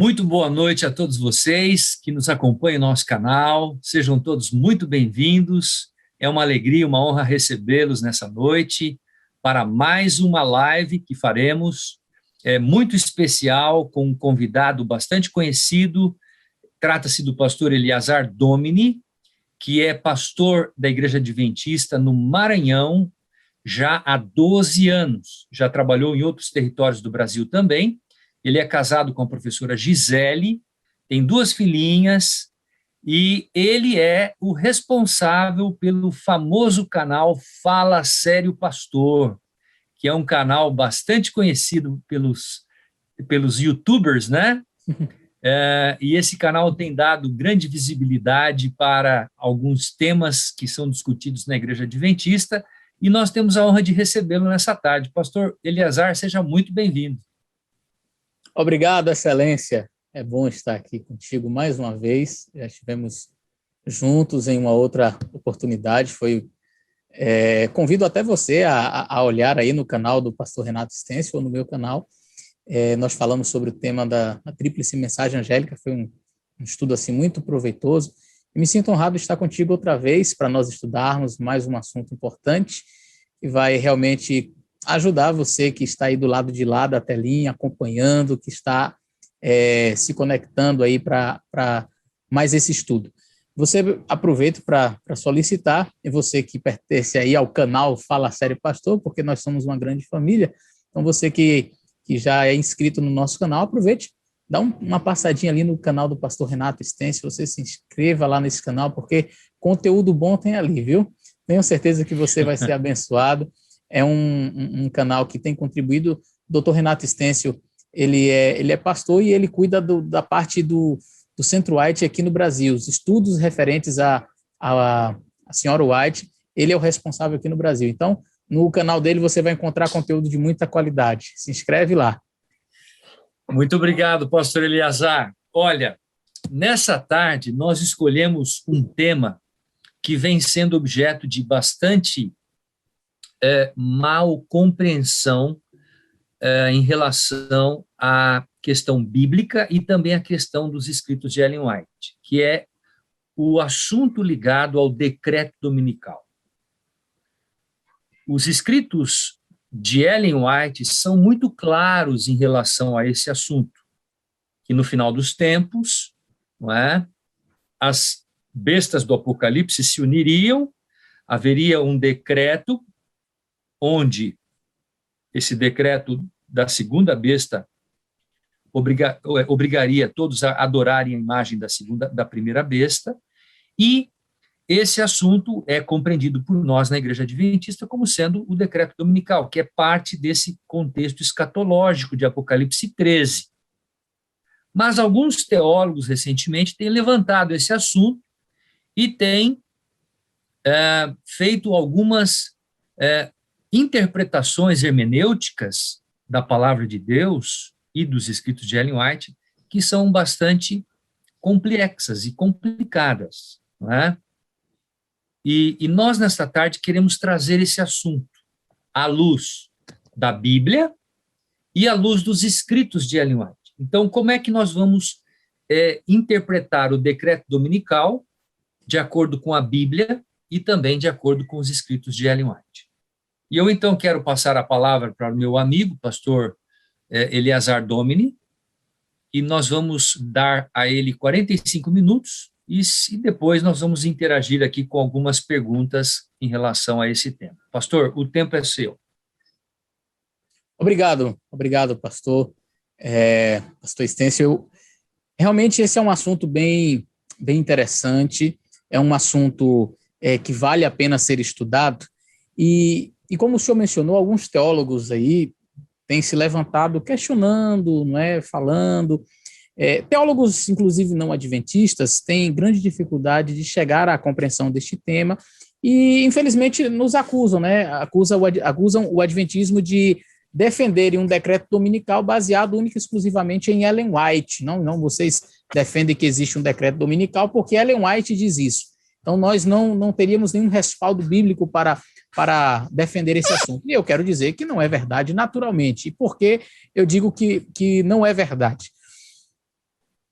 Muito boa noite a todos vocês que nos acompanham no nosso canal. Sejam todos muito bem-vindos. É uma alegria, uma honra recebê-los nessa noite para mais uma live que faremos. É muito especial, com um convidado bastante conhecido. Trata-se do pastor Eleazar Domini, que é pastor da Igreja Adventista no Maranhão já há 12 anos. Já trabalhou em outros territórios do Brasil também. Ele é casado com a professora Gisele, tem 2 filhinhas, e ele é o responsável pelo famoso canal Fala Sério Pastor, que é um canal bastante conhecido pelos YouTubers, né? E esse canal tem dado grande visibilidade para alguns temas que são discutidos na Igreja Adventista, e nós temos a honra de recebê-lo nessa tarde. Pastor Eleazar, seja muito bem-vindo. Obrigado, Excelência. É bom estar aqui contigo mais uma vez. Já estivemos juntos em uma outra oportunidade. Convido até você a olhar aí no canal do pastor Renato Stêncio ou no meu canal. Nós falamos sobre o tema da Tríplice Mensagem Angélica. Foi um estudo assim, muito proveitoso. E me sinto honrado de estar contigo outra vez para nós estudarmos mais um assunto importante que vai realmente ajudar você que está aí do lado de lá da telinha, acompanhando, que está se conectando aí para mais esse estudo. Você aproveita para solicitar, e você que pertence aí ao canal Fala Sério Pastor, porque nós somos uma grande família, então você que já é inscrito no nosso canal, aproveite, dá uma passadinha ali no canal do pastor Renato Stêncio, você se inscreva lá nesse canal, porque conteúdo bom tem ali, viu? Tenho certeza que você vai ser abençoado. É um canal que tem contribuído. O Dr. Renato Stêncio, ele é pastor e ele cuida da parte do Centro White aqui no Brasil. Os estudos referentes à senhora White, ele é o responsável aqui no Brasil. Então, no canal dele você vai encontrar conteúdo de muita qualidade. Se inscreve lá. Muito obrigado, pastor Eleazar. Olha, nessa tarde nós escolhemos um tema que vem sendo objeto de bastante mal compreensão em relação à questão bíblica e também à questão dos escritos de Ellen White, que é o assunto ligado ao decreto dominical. Os escritos de Ellen White são muito claros em relação a esse assunto, que no final dos tempos, não é, as bestas do Apocalipse se uniriam, haveria um decreto onde esse decreto da segunda besta obrigaria todos a adorarem a imagem da primeira besta, e esse assunto é compreendido por nós na Igreja Adventista como sendo o decreto dominical, que é parte desse contexto escatológico de Apocalipse 13. Mas alguns teólogos recentemente têm levantado esse assunto e têm feito algumas interpretações hermenêuticas da palavra de Deus e dos escritos de Ellen White que são bastante complexas e complicadas, não é? E nós, nesta tarde, queremos trazer esse assunto à luz da Bíblia e à luz dos escritos de Ellen White. Então, como é que nós vamos interpretar o decreto dominical de acordo com a Bíblia e também de acordo com os escritos de Ellen White? E eu, então, quero passar a palavra para o meu amigo, pastor Eleazar Domini, e nós vamos dar a ele 45 minutos e depois nós vamos interagir aqui com algumas perguntas em relação a esse tema. Pastor, o tempo é seu. Obrigado, pastor. Pastor Stêncio, realmente esse é um assunto bem interessante, é um assunto que vale a pena ser estudado, e como o senhor mencionou, alguns teólogos aí têm se levantado questionando, não é, falando. Teólogos, inclusive não adventistas, têm grande dificuldade de chegar à compreensão deste tema e, infelizmente, nos acusam, né? Acusam o adventismo de defenderem um decreto dominical baseado única e exclusivamente em Ellen White. Não, vocês defendem que existe um decreto dominical porque Ellen White diz isso. Então, nós não teríamos nenhum respaldo bíblico para defender esse assunto. E eu quero dizer que não é verdade naturalmente. E por que eu digo que não é verdade?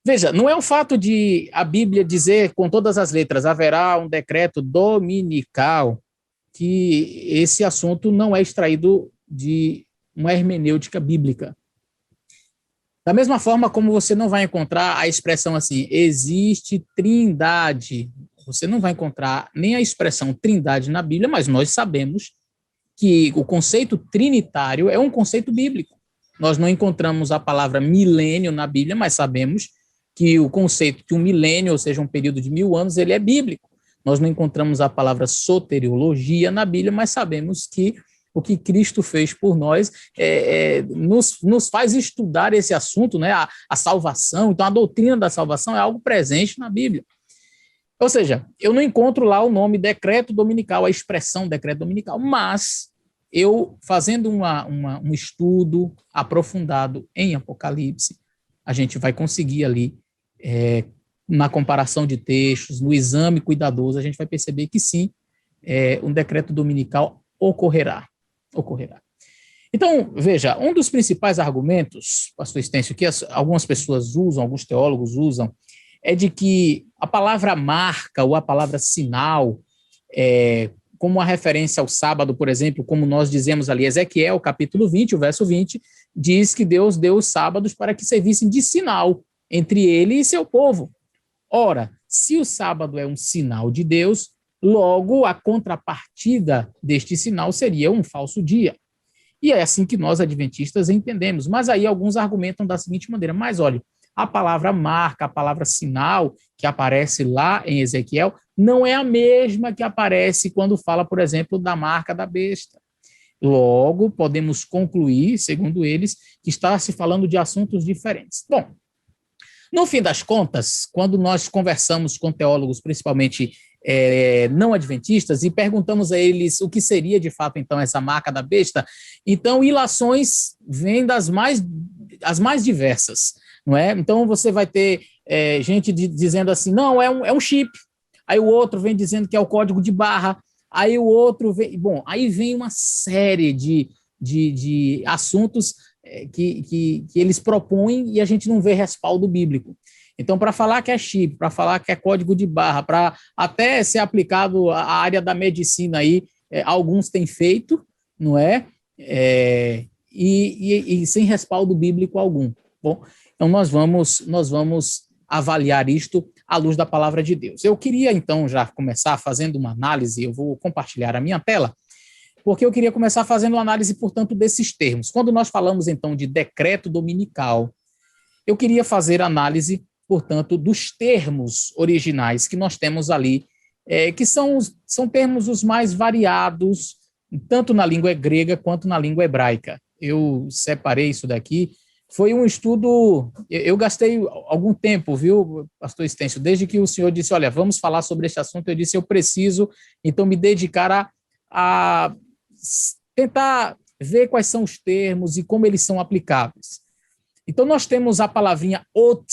Veja, não é o fato de a Bíblia dizer com todas as letras, haverá um decreto dominical, que esse assunto não é extraído de uma hermenêutica bíblica. Da mesma forma como você não vai encontrar a expressão assim, existe trindade. Você não vai encontrar nem a expressão trindade na Bíblia, mas nós sabemos que o conceito trinitário é um conceito bíblico. Nós não encontramos a palavra milênio na Bíblia, mas sabemos que o conceito de um milênio, ou seja, um período de 1000 anos, ele é bíblico. Nós não encontramos a palavra soteriologia na Bíblia, mas sabemos que o que Cristo fez por nós nos faz estudar esse assunto, né? A salvação. Então, a doutrina da salvação é algo presente na Bíblia. Ou seja, eu não encontro lá o nome decreto dominical, a expressão decreto dominical, mas eu, fazendo um estudo aprofundado em Apocalipse, a gente vai conseguir ali, na comparação de textos, no exame cuidadoso, a gente vai perceber que sim, um decreto dominical ocorrerá. Então, veja, um dos principais argumentos, pastor Estêncio, que algumas pessoas usam, alguns teólogos usam, é de que a palavra marca ou a palavra sinal, como uma referência ao sábado, por exemplo, como nós dizemos ali, Ezequiel, capítulo 20, o verso 20, diz que Deus deu os sábados para que servissem de sinal entre ele e seu povo. Ora, se o sábado é um sinal de Deus, logo a contrapartida deste sinal seria um falso dia. E é assim que nós, adventistas, entendemos. Mas aí alguns argumentam da seguinte maneira, mas olha, a palavra marca, a palavra sinal, que aparece lá em Ezequiel, não é a mesma que aparece quando fala, por exemplo, da marca da besta. Logo, podemos concluir, segundo eles, que está se falando de assuntos diferentes. Bom, no fim das contas, quando nós conversamos com teólogos, principalmente não adventistas, e perguntamos a eles o que seria, de fato, então, essa marca da besta, então, ilações vêm as mais diversas, não é? Então, você vai ter gente dizendo assim, não, é um chip, aí o outro vem dizendo que é o código de barra, aí o outro vem... Bom, aí vem uma série de assuntos que eles propõem e a gente não vê respaldo bíblico. Então, para falar que é chip, para falar que é código de barra, para até ser aplicado à área da medicina aí, alguns têm feito, não é? E sem respaldo bíblico algum. Bom, então nós vamos avaliar isto à luz da palavra de Deus. Eu queria, então, já começar fazendo uma análise, eu vou compartilhar a minha tela, porque eu queria começar fazendo uma análise, portanto, desses termos. Quando nós falamos, então, de decreto dominical, eu queria fazer análise, portanto, dos termos originais que nós temos ali, que são termos os mais variados, tanto na língua grega quanto na língua hebraica. Eu separei isso daqui. Foi um estudo, eu gastei algum tempo, viu, pastor Estêncio, desde que o senhor disse, olha, vamos falar sobre esse assunto, eu disse, eu preciso, então, me dedicar a tentar ver quais são os termos e como eles são aplicáveis. Então, nós temos a palavrinha ot,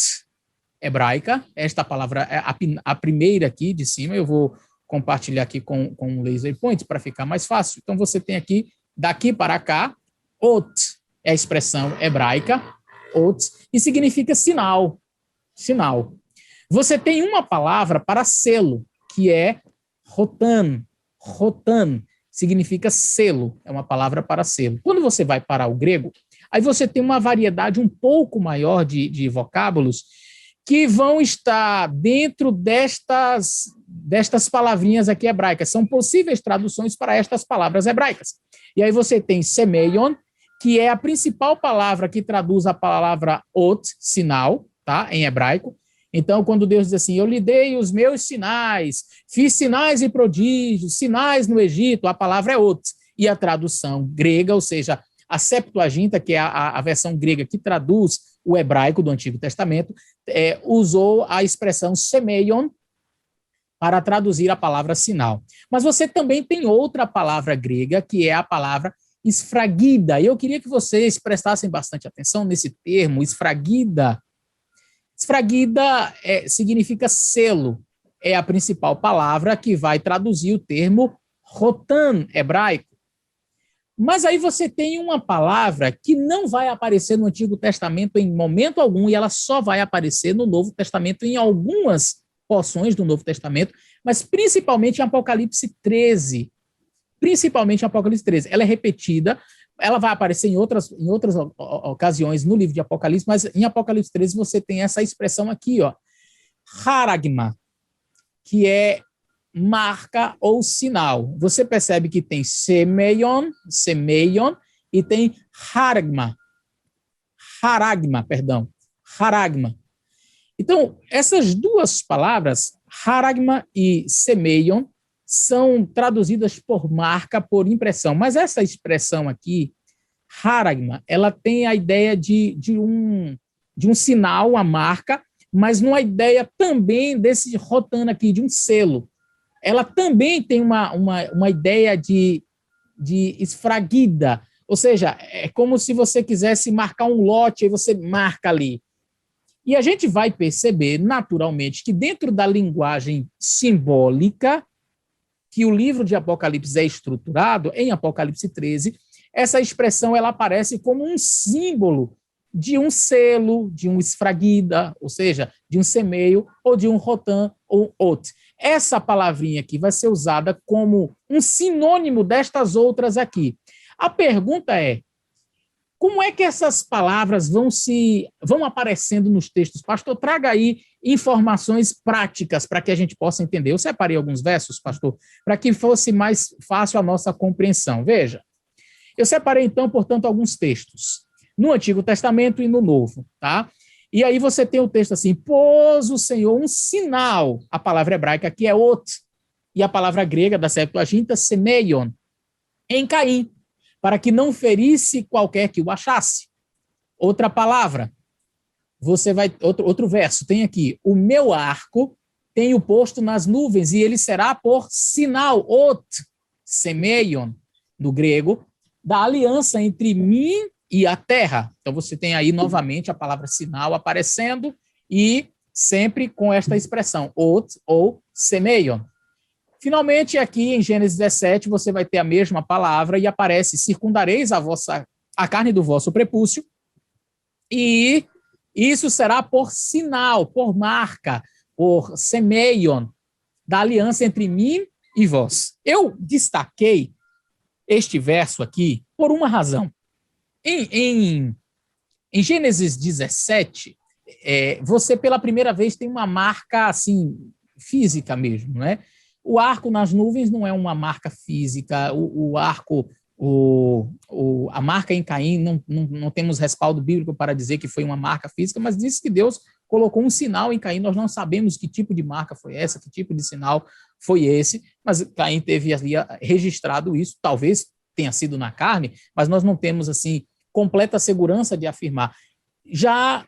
hebraica, esta palavra é a primeira aqui de cima, eu vou compartilhar aqui com um laser point para ficar mais fácil. Então, você tem aqui, daqui para cá, ot é a expressão hebraica, ot, e significa sinal. Você tem uma palavra para selo, que é rotan. Rotan significa selo, é uma palavra para selo. Quando você vai para o grego, aí você tem uma variedade um pouco maior de vocábulos que vão estar dentro destas palavrinhas aqui hebraicas. São possíveis traduções para estas palavras hebraicas. E aí você tem semeion, que é a principal palavra que traduz a palavra ot, sinal, tá? Em hebraico. Então, quando Deus diz assim, eu lhe dei os meus sinais, fiz sinais e prodígios, sinais no Egito, a palavra é ot. E a tradução grega, ou seja, a Septuaginta, que é a versão grega que traduz o hebraico do Antigo Testamento, usou a expressão semeion para traduzir a palavra sinal. Mas você também tem outra palavra grega, que é a palavra esfragida. Eu queria que vocês prestassem bastante atenção nesse termo, esfragida. Esfragida significa selo. É a principal palavra que vai traduzir o termo rotan hebraico. Mas aí você tem uma palavra que não vai aparecer no Antigo Testamento em momento algum, e ela só vai aparecer no Novo Testamento em algumas porções do Novo Testamento, mas principalmente em Apocalipse 13. Principalmente em Apocalipse 13. Ela é repetida, ela vai aparecer em outras ocasiões no livro de Apocalipse, mas em Apocalipse 13 você tem essa expressão aqui, ó, charagma, que é marca ou sinal. Você percebe que tem semeion, e tem charagma. Então, essas duas palavras, charagma e semeion, são traduzidas por marca, por impressão. Mas essa expressão aqui, charagma, ela tem a ideia de um sinal, a marca, mas numa ideia também desse rotano aqui, de um selo. Ela também tem uma ideia de esfraguida, ou seja, é como se você quisesse marcar um lote, e você marca ali. E a gente vai perceber, naturalmente, que dentro da linguagem simbólica, que o livro de Apocalipse é estruturado, em Apocalipse 13, essa expressão ela aparece como um símbolo de um selo, de um esfraguida, ou seja, de um semeio, ou de um rotan, ou ot. Essa palavrinha aqui vai ser usada como um sinônimo destas outras aqui. A pergunta é, como é que essas palavras vão aparecendo nos textos? Pastor, traga aí informações práticas para que a gente possa entender. Eu separei alguns versos, pastor, para que fosse mais fácil a nossa compreensão. Veja, eu separei, então, portanto, alguns textos, no Antigo Testamento e no Novo, tá? E aí você tem o texto assim, pôs o Senhor um sinal, a palavra hebraica aqui é ot, e a palavra grega da Septuaginta, semeion, em Caim, para que não ferisse qualquer que o achasse. Outra palavra, outro verso, tem aqui, o meu arco tenho posto nas nuvens, e ele será por sinal, ot, semeion, no grego, da aliança entre mim e a terra. Então você tem aí novamente a palavra sinal aparecendo, e sempre com esta expressão, ot ou semeion. Finalmente, aqui em Gênesis 17, você vai ter a mesma palavra e aparece, circundareis a carne do vosso prepúcio, e isso será por sinal, por marca, por semeion, da aliança entre mim e vós. Eu destaquei este verso aqui por uma razão. Em Gênesis 17, você pela primeira vez tem uma marca assim, física mesmo, né? O arco nas nuvens não é uma marca física, a marca em Caim, não temos respaldo bíblico para dizer que foi uma marca física, mas diz que Deus colocou um sinal em Caim. Nós não sabemos que tipo de marca foi essa, que tipo de sinal foi esse, mas Caim teve ali registrado isso, talvez tenha sido na carne, mas nós não temos assim completa segurança de afirmar. Já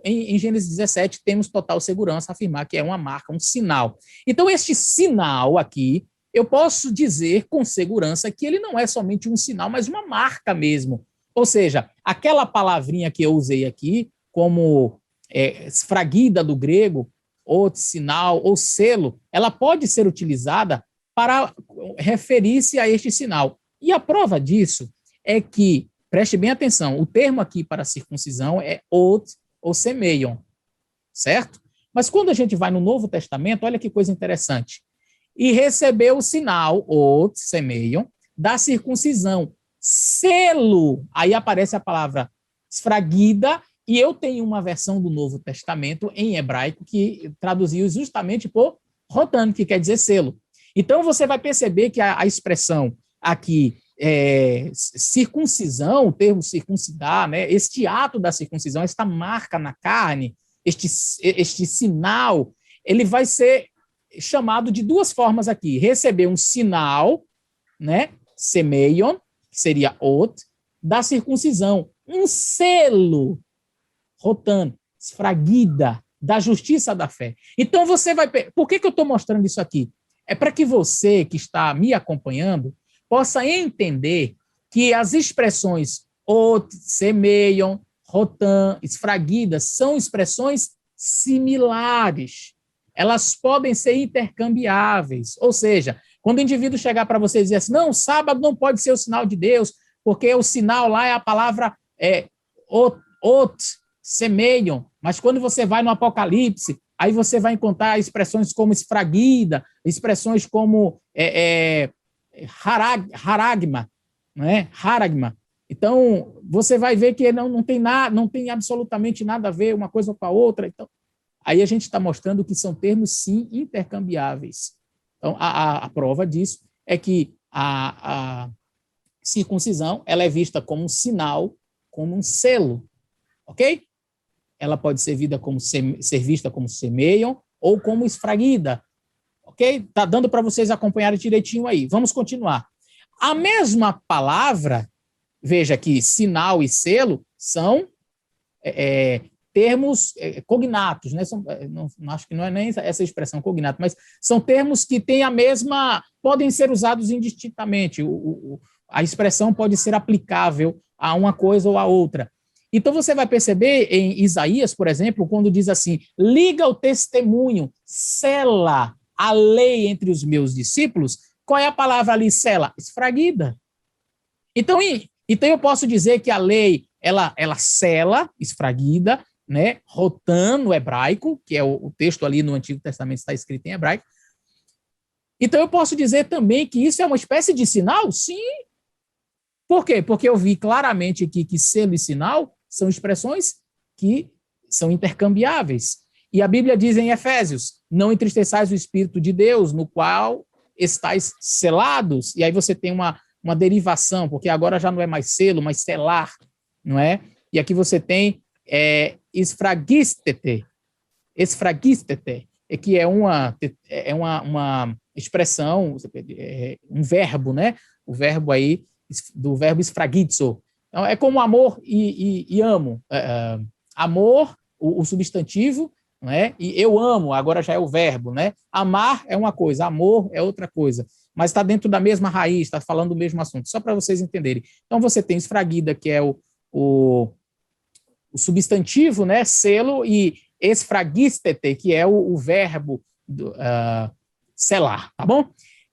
em Gênesis 17, temos total segurança a afirmar que é uma marca, um sinal. Então, este sinal aqui, eu posso dizer com segurança que ele não é somente um sinal, mas uma marca mesmo. Ou seja, aquela palavrinha que eu usei aqui, como esfraguida do grego, ou sinal, ou selo, ela pode ser utilizada para referir-se a este sinal. E a prova disso é que, preste bem atenção, o termo aqui para circuncisão é ot ou semeion, certo? Mas quando a gente vai no Novo Testamento, olha que coisa interessante. E recebeu o sinal, ot, semeion, da circuncisão, selo, aí aparece a palavra esfraguida, e eu tenho uma versão do Novo Testamento em hebraico que traduziu justamente por rotan, que quer dizer selo. Então você vai perceber que a expressão aqui, circuncisão, o termo circuncidar, né, este ato da circuncisão, esta marca na carne, este sinal, ele vai ser chamado de duas formas aqui. Receber um sinal, né, semeion, que seria ot, da circuncisão, um selo, rotan, esfraguida, da justiça da fé. Então você vai... Por que eu estou mostrando isso aqui? É para que você que está me acompanhando possa entender que as expressões ot, semeion, rotan, esfraguida são expressões similares. Elas podem ser intercambiáveis. Ou seja, quando o indivíduo chegar para você e dizer assim, não, sábado não pode ser o sinal de Deus, porque o sinal lá é a palavra ot, semeiam, mas quando você vai no Apocalipse, aí você vai encontrar expressões como esfragida, expressões como haragma, não é? Haragma. Então, você vai ver que não tem absolutamente nada a ver uma coisa com a outra. Então, aí a gente está mostrando que são termos, sim, intercambiáveis. Então, a prova disso é que a circuncisão ela é vista como um sinal, como um selo, ok? Ela pode ser vista como semeiam ou como esfragida, ok? Está dando para vocês acompanharem direitinho aí. Vamos continuar. A mesma palavra, veja que sinal e selo são termos cognatos, né? Acho que não é nem essa expressão cognato, mas são termos que têm podem ser usados indistintamente. A expressão pode ser aplicável a uma coisa ou a outra. Então, você vai perceber em Isaías, por exemplo, quando diz assim, liga o testemunho, sela a lei entre os meus discípulos, qual é a palavra ali, sela? Esfragida. Então eu posso dizer que a lei, ela sela, esfragida, né, rotan no hebraico, que é o texto ali no Antigo Testamento está escrito em hebraico. Então eu posso dizer também que isso é uma espécie de sinal? Sim. Por quê? Porque eu vi claramente aqui que selo e sinal são expressões que são intercambiáveis. E a Bíblia diz em Efésios, não entristeçais o Espírito de Deus, no qual estáis selados. E aí você tem uma derivação, porque agora já não é mais selo, mas selar, não é? E aqui você tem esfragistete, que é uma expressão, um verbo, né? O verbo aí, do verbo esfragizo. Então, é como amor e amo. Amor, o substantivo, não é? E eu amo, agora já é o verbo, né? Amar é uma coisa, amor é outra coisa. Mas está dentro da mesma raiz, está falando do mesmo assunto, só para vocês entenderem. Então, você tem esfragida, que é o substantivo, né? Selo, e esfragistete, que é o verbo selar, tá bom?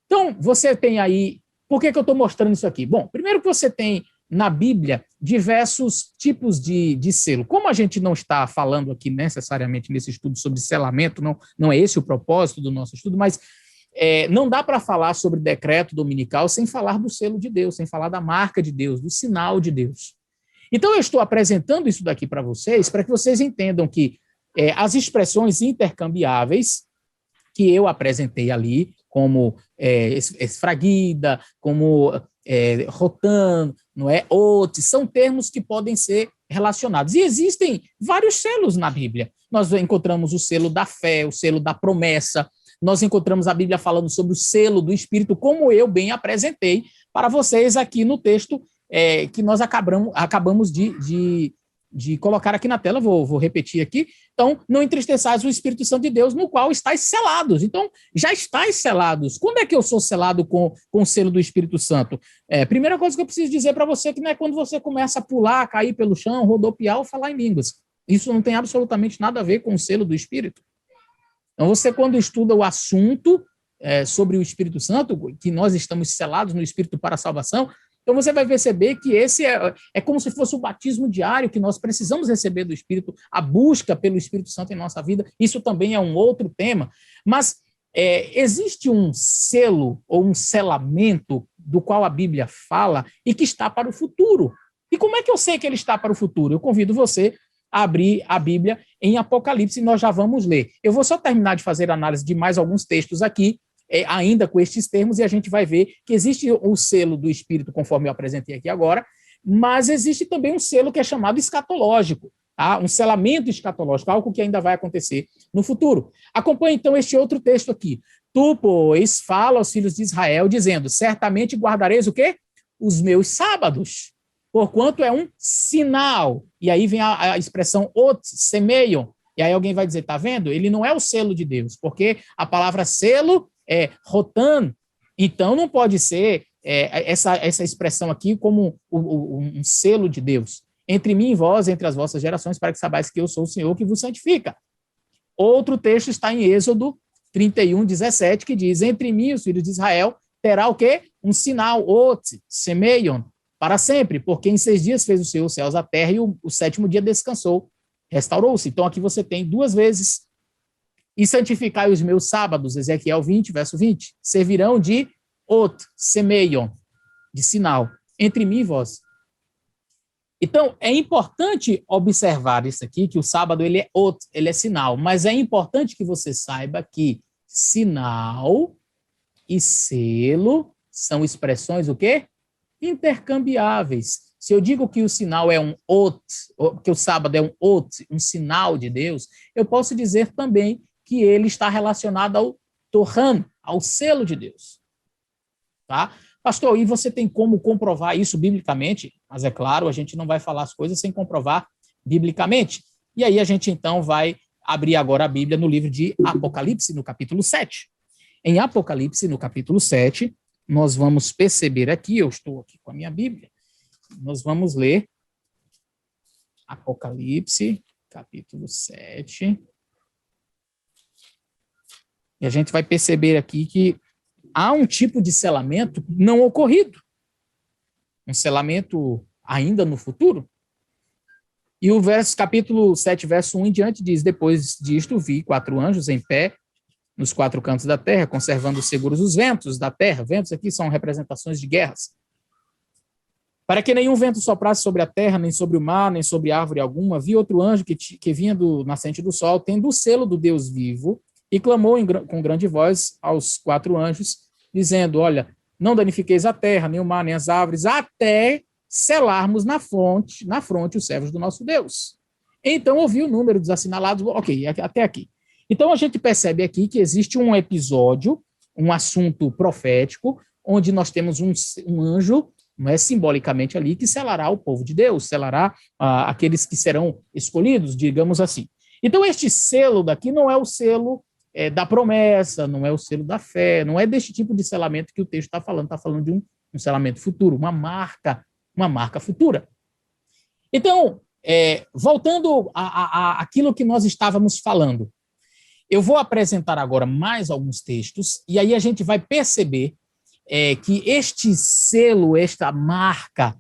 Então, você tem aí... Por que eu estou mostrando isso aqui? Bom, primeiro que você tem na Bíblia diversos tipos de selo. Como a gente não está falando aqui necessariamente nesse estudo sobre selamento, não é esse o propósito do nosso estudo, mas não dá para falar sobre decreto dominical sem falar do selo de Deus, sem falar da marca de Deus, do sinal de Deus. Então, eu estou apresentando isso daqui para que vocês entendam que as expressões intercambiáveis que eu apresentei ali, como esfragida, como rotan, não é? Ot, são termos que podem ser relacionados. E existem vários selos na Bíblia. Nós encontramos o selo da fé, o selo da promessa, nós encontramos a Bíblia falando sobre o selo do Espírito, como eu bem apresentei para vocês aqui no texto que nós acabamos de colocar aqui na tela, vou repetir aqui. Então, não entristeçais o Espírito Santo de Deus, no qual estáis selados. Então, já estáis selados. Quando é que eu sou selado com o selo do Espírito Santo? Primeira coisa que eu preciso dizer para você, que não é quando você começa a pular, cair pelo chão, rodopiar ou falar em línguas. Isso não tem absolutamente nada a ver com o selo do Espírito. Então, você, quando estuda o assunto sobre o Espírito Santo, que nós estamos selados no Espírito para a salvação, então você vai perceber que esse é como se fosse o batismo diário que nós precisamos receber do Espírito, a busca pelo Espírito Santo em nossa vida. Isso também é um outro tema. Mas existe um selo ou um selamento do qual a Bíblia fala e que está para o futuro. E como é que eu sei que ele está para o futuro? Eu convido você a abrir a Bíblia em Apocalipse e nós já vamos ler. Eu vou só terminar de fazer análise de mais alguns textos aqui, ainda com estes termos, e a gente vai ver que existe o selo do Espírito, conforme eu apresentei aqui agora, mas existe também um selo que é chamado escatológico, tá? Um selamento escatológico, algo que ainda vai acontecer no futuro. Acompanhe, então, este outro texto aqui. Tu, pois, fala aos filhos de Israel, dizendo, certamente guardareis o quê? Os meus sábados, porquanto é um sinal. E aí vem a expressão ot, semeiam. E aí alguém vai dizer, tá vendo? Ele não é o selo de Deus, porque a palavra selo rotan, então não pode ser essa expressão aqui como um selo de Deus. Entre mim e vós, entre as vossas gerações, para que saibais que eu sou o Senhor que vos santifica. Outro texto está em Êxodo 31, 17, que diz, entre mim e os filhos de Israel terá o quê? Um sinal, ot, semeion, para sempre, porque em 6 dias fez o Senhor os céus, a terra, e o 7º dia descansou, restaurou-se. Então aqui você tem 2 vezes. E santificai os meus sábados, Ezequiel 20, verso 20, servirão de semeion, de sinal, entre mim e vós. Então, é importante observar isso aqui, que o sábado ele é sinal, mas é importante que você saiba que sinal e selo são expressões o quê? Intercambiáveis. Se eu digo que o sinal é que o sábado é um sinal de Deus, eu posso dizer também que ele está relacionado ao Torhan, ao selo de Deus. Tá? Pastor, e você tem como comprovar isso biblicamente? Mas é claro, a gente não vai falar as coisas sem comprovar biblicamente. E aí a gente então vai abrir agora a Bíblia no livro de Apocalipse, no capítulo 7. Em Apocalipse, no capítulo 7, nós vamos perceber aqui, eu estou aqui com a minha Bíblia, nós vamos ler Apocalipse, capítulo 7. E a gente vai perceber aqui que há um tipo de selamento não ocorrido. Um selamento ainda no futuro. E o capítulo 7, verso 1 em diante diz: depois disto vi 4 anjos em pé nos 4 cantos da terra, conservando seguros os ventos da terra. Ventos aqui são representações de guerras. Para que nenhum vento soprasse sobre a terra, nem sobre o mar, nem sobre árvore alguma, vi outro anjo que vinha do nascente do sol, tendo o selo do Deus vivo, e clamou com grande voz aos 4 anjos, dizendo: olha, não danifiqueis a terra, nem o mar, nem as árvores, até selarmos na fronte os servos do nosso Deus. Então ouvi o número dos assinalados, ok, até aqui. Então a gente percebe aqui que existe um episódio, um assunto profético, onde nós temos um anjo, não é, simbolicamente ali, que selará o povo de Deus, selará aqueles que serão escolhidos, digamos assim. Então este selo daqui não é o selo da promessa, não é o selo da fé, não é deste tipo de selamento que o texto está falando de um selamento futuro, uma marca futura. Então, voltando àquilo que nós estávamos falando, eu vou apresentar agora mais alguns textos, e aí a gente vai perceber que este selo, esta marca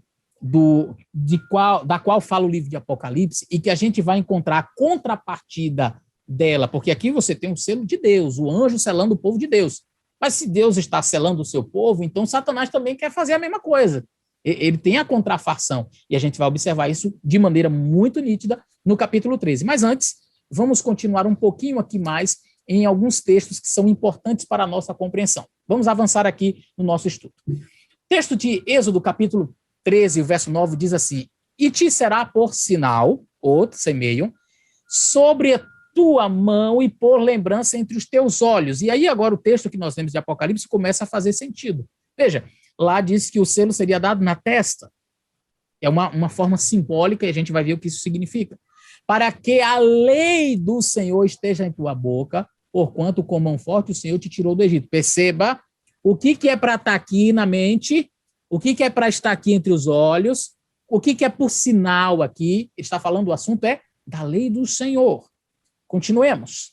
da qual fala o livro de Apocalipse, e que a gente vai encontrar a contrapartida dela, porque aqui você tem um selo de Deus, o anjo selando o povo de Deus. Mas se Deus está selando o seu povo, então Satanás também quer fazer a mesma coisa. Ele tem a contrafação, e a gente vai observar isso de maneira muito nítida no capítulo 13. Mas antes, vamos continuar um pouquinho aqui mais em alguns textos que são importantes para a nossa compreensão. Vamos avançar aqui no nosso estudo. Texto de Êxodo, capítulo 13, verso 9, diz assim: e te será por sinal, semeion, sobre a tua mão e por lembrança entre os teus olhos. E aí agora o texto que nós lemos de Apocalipse começa a fazer sentido. Veja, lá diz que o selo seria dado na testa. É uma forma simbólica, e a gente vai ver o que isso significa. Para que a lei do Senhor esteja em tua boca, porquanto com mão forte o Senhor te tirou do Egito. Perceba o que é para estar aqui na mente, o que é para estar aqui entre os olhos, o que é por sinal aqui. Ele está falando, o assunto é da lei do Senhor. Continuemos.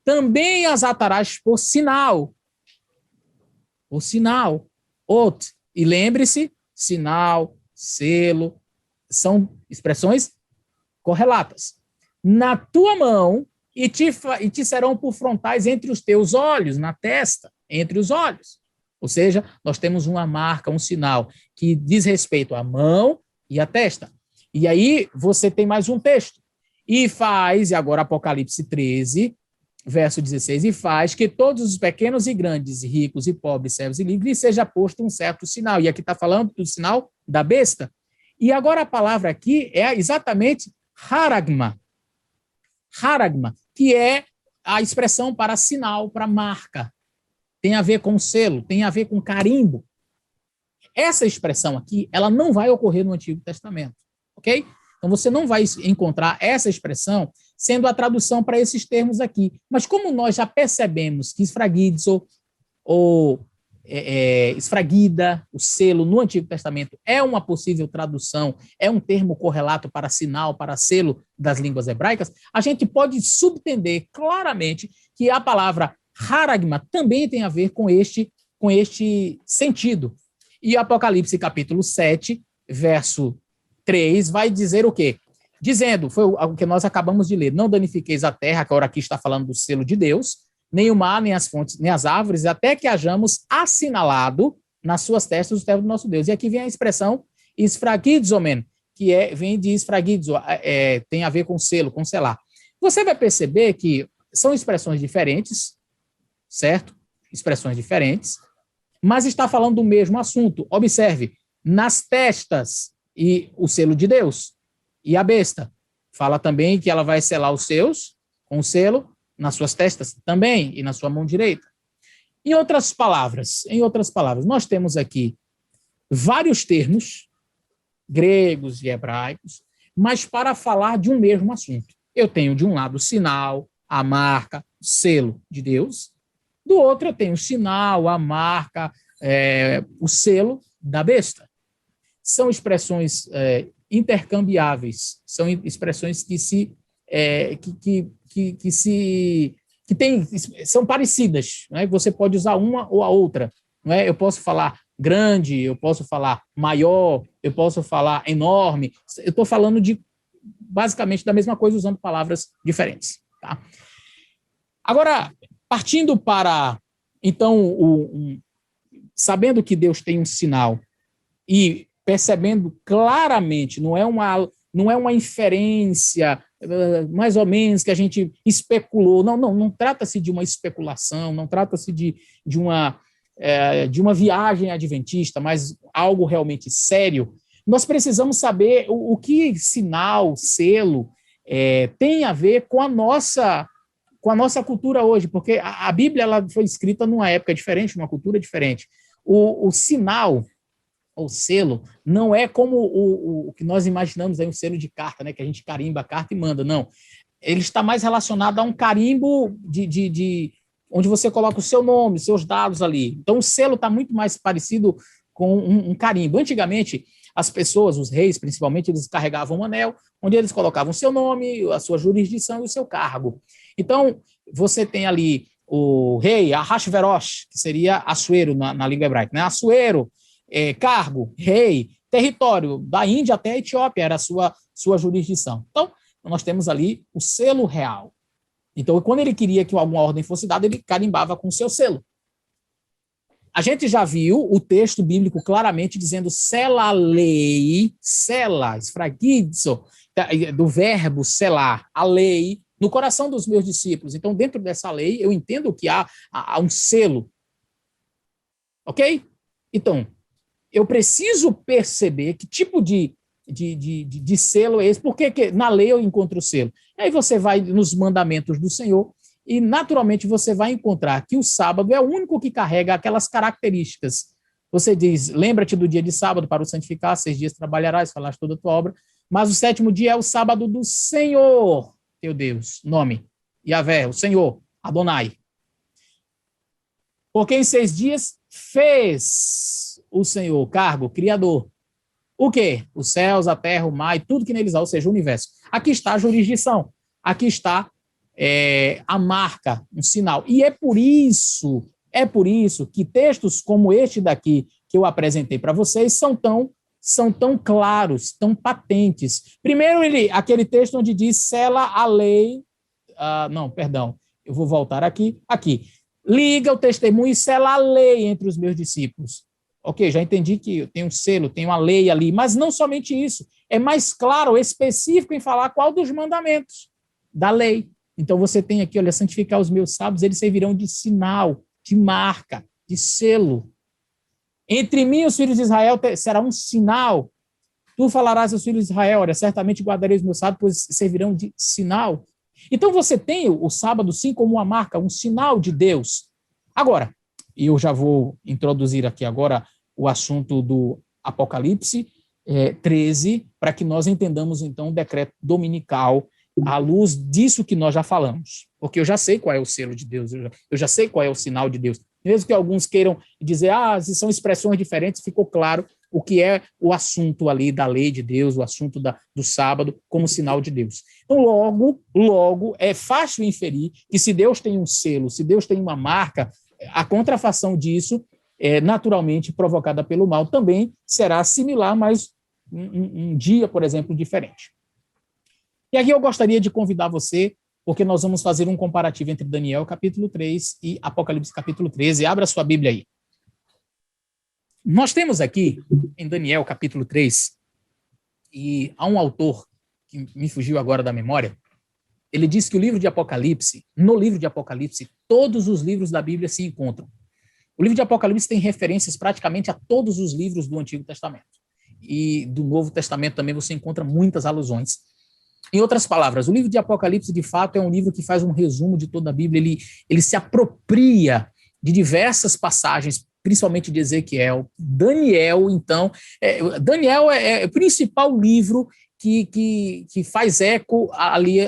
Também as atarás por sinal. Por sinal. E lembre-se, sinal, selo, são expressões correlatas. Na tua mão, e te serão por frontais entre os teus olhos, na testa, entre os olhos. Ou seja, nós temos uma marca, um sinal, que diz respeito à mão e à testa. E aí você tem mais um texto. E agora Apocalipse 13, verso 16, e faz que todos os pequenos e grandes, ricos e pobres, servos e livres, seja posto um certo sinal. E aqui está falando do sinal da besta. E agora a palavra aqui é exatamente haragma. Haragma, que é a expressão para sinal, para marca. Tem a ver com selo, tem a ver com carimbo. Essa expressão aqui, ela não vai ocorrer no Antigo Testamento, ok? Então, você não vai encontrar essa expressão sendo a tradução para esses termos aqui. Mas como nós já percebemos que esfragizo ou esfragida, o selo no Antigo Testamento, é uma possível tradução, é um termo correlato para sinal, para selo das línguas hebraicas, a gente pode subentender claramente que a palavra haragma também tem a ver com este sentido. E Apocalipse capítulo 7, verso 3, vai dizer o quê? Dizendo, foi o que nós acabamos de ler, não danifiqueis a terra, que agora aqui está falando do selo de Deus, nem o mar, nem as fontes, nem as árvores, até que hajamos assinalado nas suas testas o termo do nosso Deus. E aqui vem a expressão esfragizomen, que vem de esfragizo, tem a ver com selo, com selar. Você vai perceber que são expressões diferentes, certo? Expressões diferentes, mas está falando do mesmo assunto. Observe, nas testas e o selo de Deus. E a besta fala também que ela vai selar os seus com o selo nas suas testas também e na sua mão direita. Em outras palavras, nós temos aqui vários termos gregos e hebraicos, mas para falar de um mesmo assunto. Eu tenho de um lado o sinal, a marca, o selo de Deus, do outro eu tenho o sinal, a marca, o selo da besta. São expressões intercambiáveis, são expressões que são parecidas, né? Você pode usar uma ou a outra, não é? Eu posso falar grande, eu posso falar maior, eu posso falar enorme. Eu estou falando basicamente da mesma coisa usando palavras diferentes, tá? Agora, partindo para, então, sabendo que Deus tem um sinal e percebendo claramente, não é uma inferência, mais ou menos, que a gente especulou. Não trata-se de uma especulação, não trata-se de uma viagem adventista, mas algo realmente sério. Nós precisamos saber o que sinal, selo, tem a ver com a nossa cultura hoje, porque a Bíblia ela foi escrita numa época diferente, numa cultura diferente. O sinal, ou selo, não é como o que nós imaginamos aí, um selo de carta, né, que a gente carimba a carta e manda, não. Ele está mais relacionado a um carimbo onde você coloca o seu nome, seus dados ali. Então, o selo está muito mais parecido com um carimbo. Antigamente, as pessoas, os reis, principalmente, eles carregavam um anel, onde eles colocavam o seu nome, a sua jurisdição e o seu cargo. Então, você tem ali o rei, Ahasverosh, que seria Assuero na língua hebraica, né? Assuero, cargo, rei, território, da Índia até a Etiópia era a sua jurisdição. Então, nós temos ali o selo real. Então, quando ele queria que alguma ordem fosse dada, ele carimbava com o seu selo. A gente já viu o texto bíblico claramente dizendo sela a lei, sela, esfragizo, do verbo selar, a lei, no coração dos meus discípulos. Então, dentro dessa lei, eu entendo que há um selo. Ok? Então, eu preciso perceber que tipo de selo é esse, porque na lei eu encontro o selo. Aí você vai nos mandamentos do Senhor e, naturalmente, você vai encontrar que o sábado é o único que carrega aquelas características. Você diz, lembra-te do dia de sábado para o santificar, 6 dias trabalharás, falaste toda a tua obra, mas o 7º dia é o sábado do Senhor, teu Deus, nome, Yahvé, o Senhor, Adonai. Porque em 6 dias fez o Senhor, cargo, criador. O quê? Os céus, a terra, o mar e tudo que neles há, ou seja, o universo. Aqui está a jurisdição, aqui está a marca, um sinal. E é por isso que textos como este daqui, que eu apresentei para vocês, são tão claros, tão patentes. Primeiro, aquele texto onde diz, sela a lei... eu vou voltar aqui. Liga o testemunho e sela a lei entre os meus discípulos. Ok, já entendi que eu tenho um selo, tenho uma lei ali, mas não somente isso. É mais claro, específico em falar qual dos mandamentos da lei. Então você tem aqui, olha, santificar os meus sábados, eles servirão de sinal, de marca, de selo. Entre mim e os filhos de Israel será um sinal. Tu falarás aos filhos de Israel, olha, certamente guardarei os meus sábados, pois servirão de sinal. Então você tem o sábado, sim, como uma marca, um sinal de Deus. Agora, eu já vou introduzir aqui agora o assunto do Apocalipse 13, para que nós entendamos, então, o decreto dominical à luz disso que nós já falamos. Porque eu já sei qual é o selo de Deus, eu já sei qual é o sinal de Deus. Mesmo que alguns queiram dizer, são expressões diferentes, ficou claro o que é o assunto ali da lei de Deus, o assunto do sábado como sinal de Deus. Então, logo, é fácil inferir que se Deus tem um selo, se Deus tem uma marca, a contrafação disso, naturalmente provocada pelo mal, também será similar, mas um dia, por exemplo, diferente. E aqui eu gostaria de convidar você, porque nós vamos fazer um comparativo entre Daniel capítulo 3 e Apocalipse capítulo 13. Abra sua Bíblia aí. Nós temos aqui, em Daniel capítulo 3, e há um autor que me fugiu agora da memória, ele diz que no livro de Apocalipse, todos os livros da Bíblia se encontram. O livro de Apocalipse tem referências praticamente a todos os livros do Antigo Testamento. E do Novo Testamento também você encontra muitas alusões. Em outras palavras, o livro de Apocalipse, de fato, é um livro que faz um resumo de toda a Bíblia. Ele se apropria de diversas passagens, principalmente de Ezequiel. Daniel, então, Daniel é o principal livro que faz eco ali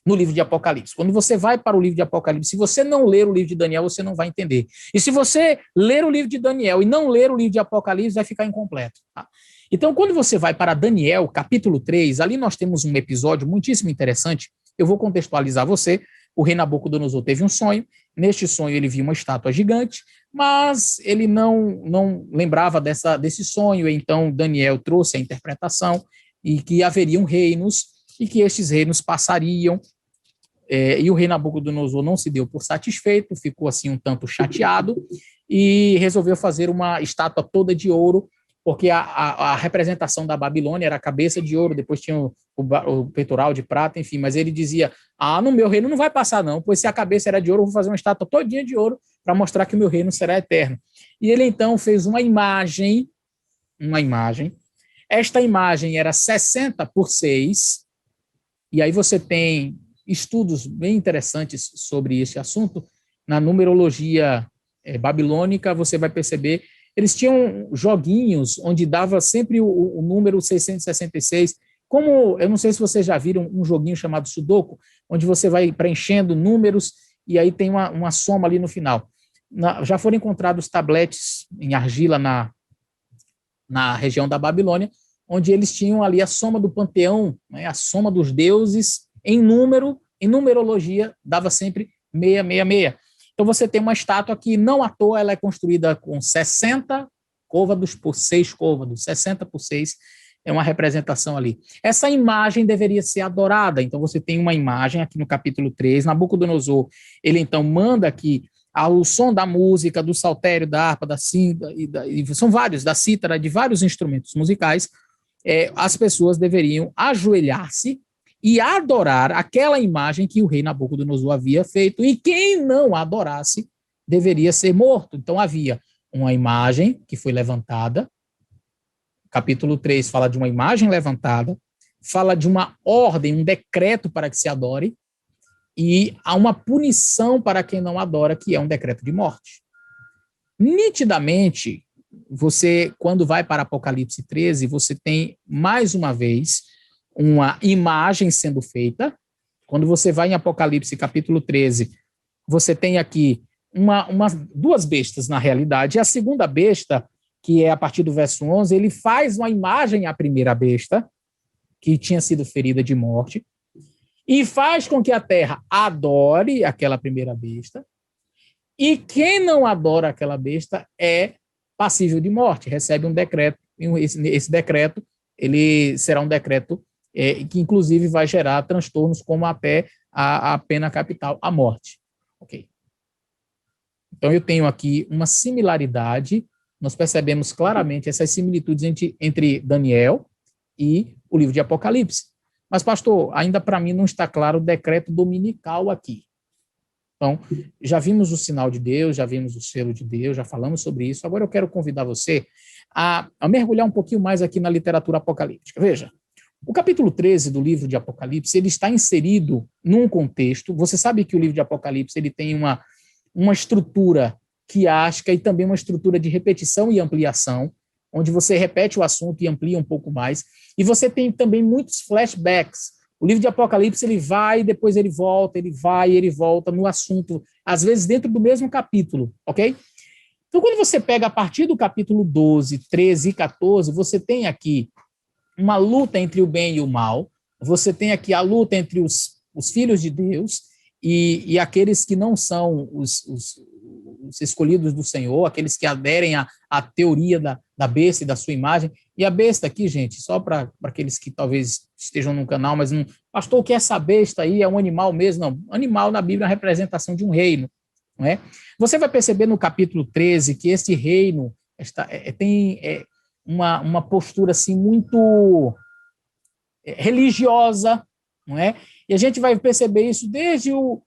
no livro de Apocalipse. Quando você vai para o livro de Apocalipse, se você não ler o livro de Daniel, você não vai entender. E se você ler o livro de Daniel e não ler o livro de Apocalipse, vai ficar incompleto. Tá? Então, quando você vai para Daniel, capítulo 3, ali nós temos um episódio muitíssimo interessante. Eu vou contextualizar você. O rei Nabucodonosor teve um sonho. Neste sonho, ele viu uma estátua gigante, mas ele não lembrava desse sonho. Então, Daniel trouxe a interpretação e que haveriam reinos e que estes reinos passariam. E o rei Nabucodonosor não se deu por satisfeito, ficou assim um tanto chateado e resolveu fazer uma estátua toda de ouro, porque a representação da Babilônia era a cabeça de ouro, depois tinha o peitoral de prata, enfim, mas ele dizia, no meu reino não vai passar não, pois se a cabeça era de ouro, eu vou fazer uma estátua todinha de ouro para mostrar que o meu reino será eterno. E ele então fez uma imagem, esta imagem era 60x6, e aí você tem estudos bem interessantes sobre esse assunto. Na numerologia babilônica, você vai perceber, eles tinham joguinhos onde dava sempre o número 666, como, eu não sei se vocês já viram um joguinho chamado Sudoku, onde você vai preenchendo números e aí tem uma soma ali no final. Já foram encontrados tabletes em argila na região da Babilônia, onde eles tinham ali a soma do panteão, né, a soma dos deuses em número, em numerologia, dava sempre 666. Então você tem uma estátua que, não à toa, ela é construída com 60 côvados por 6 côvados, 60 por 6 é uma representação ali. Essa imagem deveria ser adorada, então você tem uma imagem aqui no capítulo 3, Nabucodonosor, ele então manda que ao som da música, do saltério, da harpa, da cinta, são vários, da cítara, de vários instrumentos musicais, as pessoas deveriam ajoelhar-se e adorar aquela imagem que o rei Nabucodonosor havia feito, e quem não adorasse deveria ser morto. Então havia uma imagem que foi levantada, capítulo 3 fala de uma imagem levantada, fala de uma ordem, um decreto para que se adore, e há uma punição para quem não adora, que é um decreto de morte. Nitidamente, você, quando vai para Apocalipse 13, você tem, mais uma vez, uma imagem sendo feita. Quando você vai em Apocalipse capítulo 13, você tem aqui duas bestas, na realidade. E a segunda besta, que é a partir do verso 11, ele faz uma imagem à primeira besta, que tinha sido ferida de morte, e faz com que a terra adore aquela primeira besta, e quem não adora aquela besta é passível de morte, recebe um decreto, esse decreto ele será um decreto que inclusive vai gerar transtornos como até a pena capital, a morte. Ok. Então eu tenho aqui uma similaridade, nós percebemos claramente essas similitudes entre Daniel e o livro de Apocalipse. Mas, pastor, ainda para mim não está claro o decreto dominical aqui. Então, já vimos o sinal de Deus, já vimos o selo de Deus, já falamos sobre isso. Agora eu quero convidar você a mergulhar um pouquinho mais aqui na literatura apocalíptica. Veja, o capítulo 13 do livro de Apocalipse, ele está inserido num contexto. Você sabe que o livro de Apocalipse ele tem uma estrutura quiástica e também uma estrutura de repetição e ampliação, onde você repete o assunto e amplia um pouco mais. E você tem também muitos flashbacks. O livro de Apocalipse, ele vai, depois ele volta, ele vai e ele volta no assunto, às vezes dentro do mesmo capítulo, ok? Então, quando você pega a partir do capítulo 12, 13 e 14, você tem aqui uma luta entre o bem e o mal, você tem aqui a luta entre os filhos de Deus e aqueles que não são os escolhidos do Senhor, aqueles que aderem à teoria da besta e da sua imagem. E a besta aqui, gente, só para aqueles que talvez estejam no canal, mas não... Pastor, o que é essa besta aí? É um animal mesmo? Não, animal na Bíblia é a representação de um reino, não é? Você vai perceber no capítulo 13 que esse reino tem uma postura assim muito religiosa, não é? E a gente vai perceber isso desde o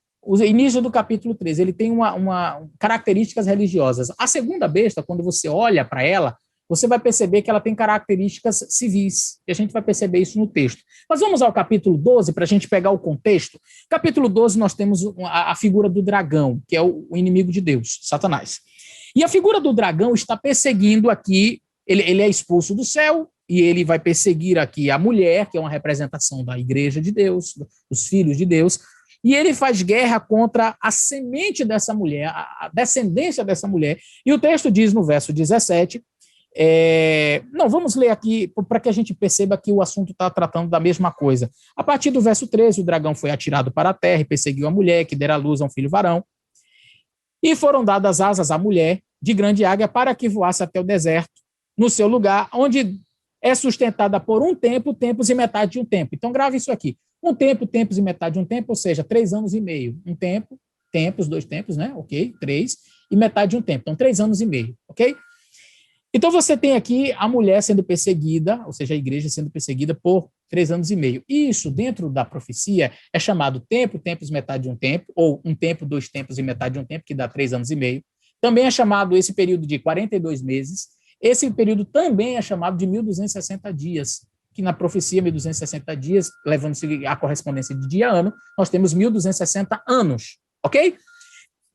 início do capítulo 13. Ele tem uma características religiosas. A segunda besta, quando você olha para ela, você vai perceber que ela tem características civis, e a gente vai perceber isso no texto. Mas vamos ao capítulo 12, para a gente pegar o contexto. Capítulo 12, nós temos a figura do dragão, que é o inimigo de Deus, Satanás. E a figura do dragão está perseguindo aqui, ele é expulso do céu, e ele vai perseguir aqui a mulher, que é uma representação da igreja de Deus, dos filhos de Deus, e ele faz guerra contra a semente dessa mulher, a descendência dessa mulher. E o texto diz no verso 17... não, vamos ler aqui para que a gente perceba que o assunto está tratando da mesma coisa. A partir do verso 13, o dragão foi atirado para a terra e perseguiu a mulher, que dera à luz a um filho varão. E foram dadas asas à mulher de grande águia para que voasse até o deserto, no seu lugar, onde é sustentada por um tempo, tempos e metade de um tempo. Então, grave isso aqui. Um tempo, tempos e metade de um tempo, ou seja, 3 anos e meio. Um tempo, tempos, 2 tempos, né? Ok? 3, e metade de um tempo. Então, 3 anos e meio, ok? Então, você tem aqui a mulher sendo perseguida, ou seja, a igreja sendo perseguida por 3 anos e meio. Isso, dentro da profecia, é chamado tempo, tempos, metade de um tempo, ou um tempo, 2 tempos e metade de um tempo, que dá 3 anos e meio. Também é chamado esse período de 42 meses. Esse período também é chamado de 1.260 dias, que na profecia, 1.260 dias, levando-se a correspondência de dia-ano, nós temos 1.260 anos, ok?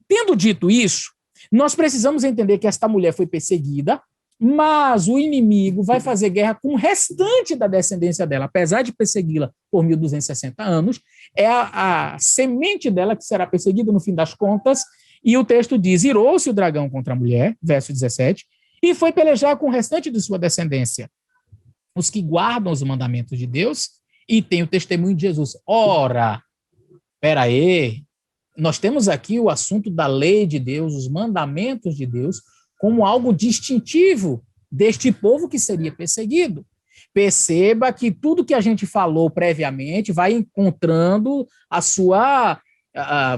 Tendo dito isso, nós precisamos entender que esta mulher foi perseguida, mas o inimigo vai fazer guerra com o restante da descendência dela. Apesar de persegui-la por 1.260 anos, é a semente dela que será perseguida no fim das contas, e o texto diz, irou-se o dragão contra a mulher, verso 17, e foi pelejar com o restante de sua descendência, os que guardam os mandamentos de Deus e têm o testemunho de Jesus. Ora, espera aí, nós temos aqui o assunto da lei de Deus, os mandamentos de Deus, como algo distintivo deste povo que seria perseguido. Perceba que tudo que a gente falou previamente vai encontrando a sua...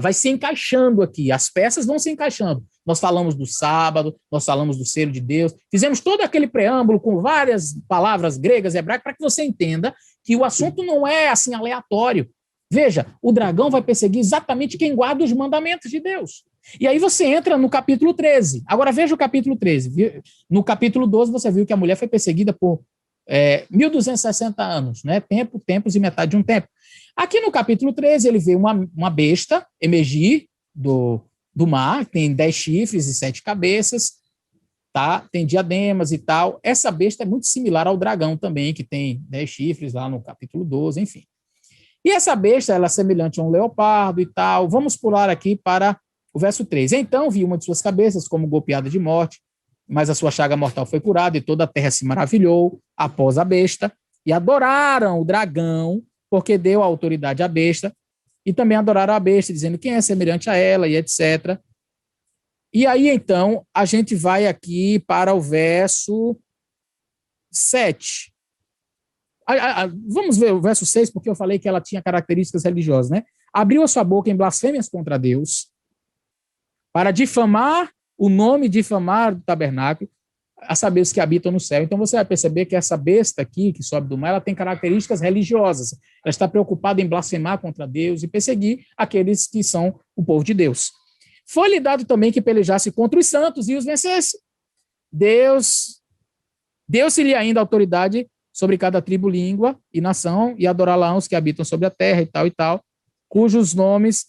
vai se encaixando aqui, as peças vão se encaixando. Nós falamos do sábado, nós falamos do selo de Deus, fizemos todo aquele preâmbulo com várias palavras gregas e hebraicas para que você entenda que o assunto não é assim aleatório. Veja, o dragão vai perseguir exatamente quem guarda os mandamentos de Deus. E aí você entra no capítulo 13. Agora veja o capítulo 13. No capítulo 12 você viu que a mulher foi perseguida por 1.260 anos, né? Tempo, tempos e metade de um tempo. Aqui no capítulo 13 ele vê uma besta emergir do mar, tem 10 chifres e 7 cabeças, tá? Tem diademas e tal. Essa besta é muito similar ao dragão também, que tem 10 chifres lá no capítulo 12, enfim. E essa besta, ela é semelhante a um leopardo e tal. Vamos pular aqui para o verso 3. Então vi uma de suas cabeças como golpeada de morte, mas a sua chaga mortal foi curada e toda a terra se maravilhou após a besta e adoraram o dragão, porque deu a autoridade à besta, e também adoraram a besta, dizendo quem é semelhante a ela e etc. E aí, então, a gente vai aqui para o verso 7. Vamos ver o verso 6, porque eu falei que ela tinha características religiosas, né? Abriu a sua boca em blasfêmias contra Deus, para difamar o nome, difamar do tabernáculo, a saber os que habitam no céu. Então você vai perceber que essa besta aqui, que sobe do mar, ela tem características religiosas. Ela está preocupada em blasfemar contra Deus e perseguir aqueles que são o povo de Deus. Foi-lhe dado também que pelejasse contra os santos e os vencesse. Deu-se-lhe ainda autoridade sobre cada tribo, língua e nação, e adorá-la os que habitam sobre a terra e tal, cujos nomes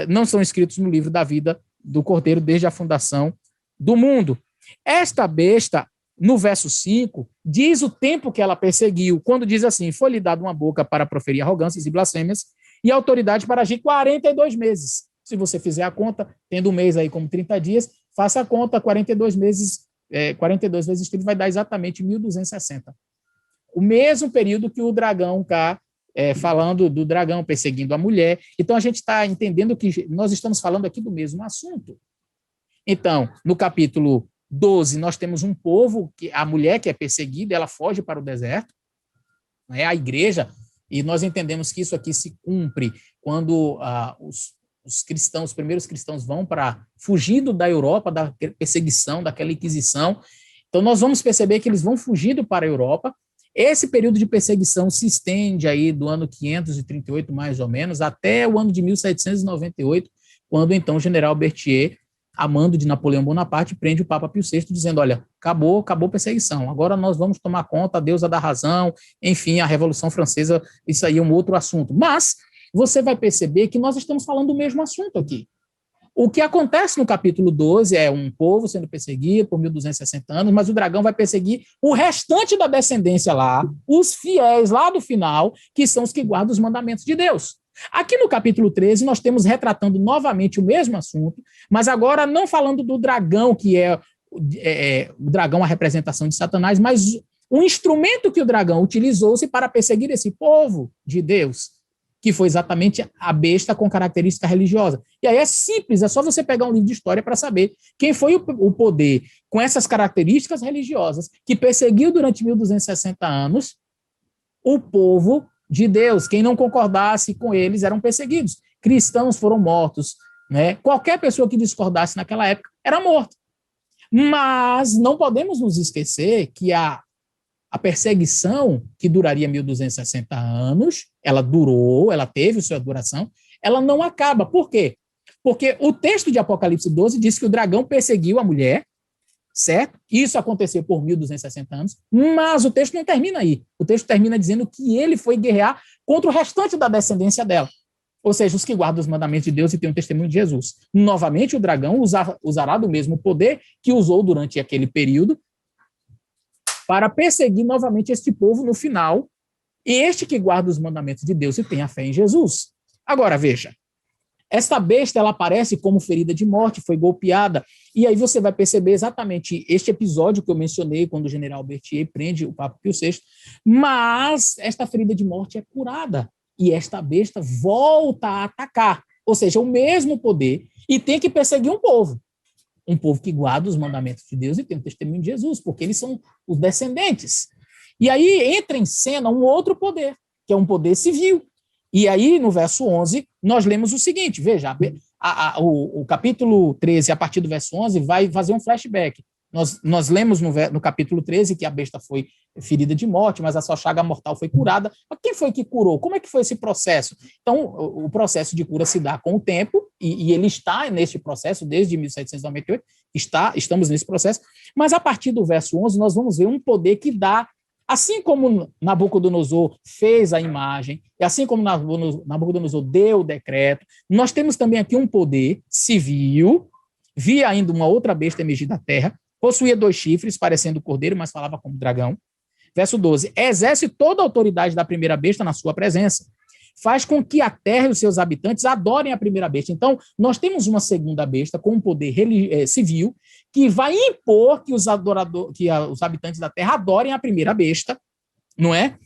não são escritos no livro da vida do Cordeiro desde a fundação do mundo. Esta besta, no verso 5, diz o tempo que ela perseguiu, quando diz assim, foi-lhe dada uma boca para proferir arrogâncias e blasfêmias, e autoridade para agir 42 meses. Se você fizer a conta, tendo um mês aí como 30 dias, faça a conta, 42 meses, 42 vezes 30 vai dar exatamente 1.260. O mesmo período que o dragão cá, falando do dragão perseguindo a mulher. Então, a gente está entendendo que nós estamos falando aqui do mesmo assunto. Então, no capítulo 12, nós temos um povo, que a mulher que é perseguida, ela foge para o deserto, né, a igreja, e nós entendemos que isso aqui se cumpre quando os cristãos, os primeiros cristãos vão para, fugindo da Europa, da perseguição, daquela Inquisição. Então nós vamos perceber que eles vão fugindo para a Europa. Esse período de perseguição se estende aí do ano 538, mais ou menos, até o ano de 1798, quando então o general Berthier, a mando de Napoleão Bonaparte, prende o Papa Pio VI, dizendo, olha, acabou a perseguição, agora nós vamos tomar conta, a deusa da razão, enfim, a Revolução Francesa, isso aí é um outro assunto. Mas você vai perceber que nós estamos falando do mesmo assunto aqui. O que acontece no capítulo 12 é um povo sendo perseguido por 1260 anos, mas o dragão vai perseguir o restante da descendência lá, os fiéis lá do final, que são os que guardam os mandamentos de Deus. Aqui no capítulo 13, nós temos retratando novamente o mesmo assunto, mas agora não falando do dragão, que é o dragão, a representação de Satanás, mas o instrumento que o dragão utilizou-se para perseguir esse povo de Deus, que foi exatamente a besta com característica religiosa. E aí é simples, é só você pegar um livro de história para saber quem foi o poder com essas características religiosas que perseguiu durante 1260 anos o povo de Deus. Quem não concordasse com eles eram perseguidos. Cristãos foram mortos, né? Qualquer pessoa que discordasse naquela época era morta. Mas não podemos nos esquecer que a perseguição, que duraria 1260 anos, ela durou, ela teve sua duração, ela não acaba. Por quê? Porque o texto de Apocalipse 12 diz que o dragão perseguiu a mulher, certo? Isso aconteceu por 1260 anos, mas o texto não termina aí. O texto termina dizendo que ele foi guerrear contra o restante da descendência dela, ou seja, os que guardam os mandamentos de Deus e têm o testemunho de Jesus. Novamente, o dragão usará do mesmo poder que usou durante aquele período para perseguir novamente este povo no final, e este que guarda os mandamentos de Deus e tem a fé em Jesus. Agora, veja, esta besta, ela aparece como ferida de morte, foi golpeada, e aí você vai perceber exatamente este episódio que eu mencionei, quando o general Berthier prende o Papa Pio VI, mas esta ferida de morte é curada, e esta besta volta a atacar, ou seja, o mesmo poder, e tem que perseguir um povo que guarda os mandamentos de Deus e tem o testemunho de Jesus, porque eles são os descendentes. E aí entra em cena um outro poder, que é um poder civil. E aí, no verso 11, nós lemos o seguinte, veja, o capítulo 13, a partir do verso 11, vai fazer um flashback. Nós lemos no capítulo 13 que a besta foi ferida de morte, mas a sua chaga mortal foi curada. Mas quem foi que curou? Como é que foi esse processo? Então, o processo de cura se dá com o tempo, e ele está neste processo desde 1798, estamos nesse processo, mas a partir do verso 11 nós vamos ver um poder que dá, assim como Nabucodonosor fez a imagem, e assim como Nabucodonosor deu o decreto, nós temos também aqui um poder civil. Vi ainda uma outra besta emergir da terra, possuía 2 chifres, parecendo cordeiro, mas falava como dragão. Verso 12, exerce toda a autoridade da primeira besta na sua presença. Faz com que a terra e os seus habitantes adorem a primeira besta. Então, nós temos uma segunda besta com um poder civil que vai impor que os habitantes da terra adorem a primeira besta, não é?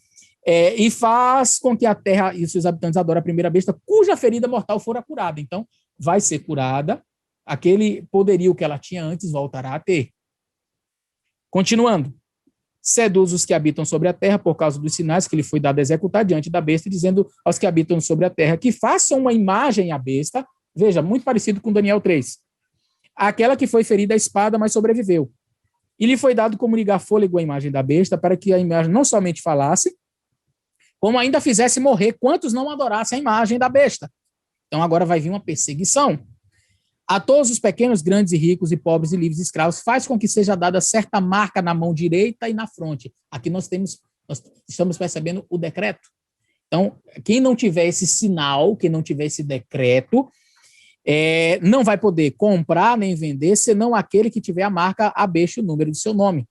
E faz com que a terra e os seus habitantes adorem a primeira besta, cuja ferida mortal fora curada. Então, vai ser curada, aquele poderio que ela tinha antes voltará a ter. Continuando. Seduz os que habitam sobre a terra por causa dos sinais que lhe foi dado a executar diante da besta, dizendo aos que habitam sobre a terra que façam uma imagem à besta, veja, muito parecido com Daniel 3, aquela que foi ferida à espada, mas sobreviveu. E lhe foi dado comunicar fôlego à imagem da besta, para que a imagem não somente falasse, como ainda fizesse morrer quantos não adorassem a imagem da besta. Então agora vai vir uma perseguição. A todos os pequenos, grandes e ricos, e pobres e livres e escravos, faz com que seja dada certa marca na mão direita e na fronte. Aqui nós estamos percebendo o decreto. Então, quem não tiver esse sinal, quem não tiver esse decreto, não vai poder comprar nem vender, senão aquele que tiver a marca, a besta, o número do seu nome.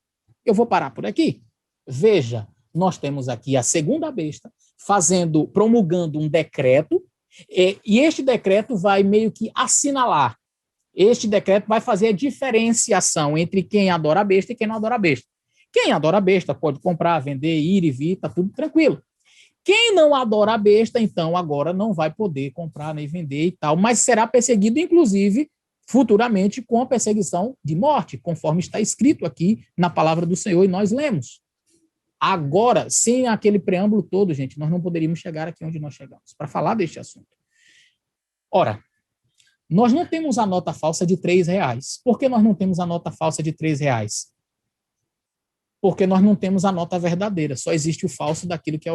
Eu vou parar por aqui. Veja, nós temos aqui a segunda besta promulgando um decreto, e este decreto vai meio que assinalar. Este decreto vai fazer a diferenciação entre quem adora a besta e quem não adora a besta. Quem adora a besta pode comprar, vender, ir e vir, está tudo tranquilo. Quem não adora a besta, então, agora não vai poder comprar nem vender e tal, mas será perseguido, inclusive, futuramente com a perseguição de morte, conforme está escrito aqui na palavra do Senhor e nós lemos. Agora, sem aquele preâmbulo todo, gente, nós não poderíamos chegar aqui onde nós chegamos, para falar deste assunto. Ora, nós não temos a nota falsa de R$3. Por que nós não temos a nota falsa de R$3? Porque nós não temos a nota verdadeira, só existe o falso daquilo que é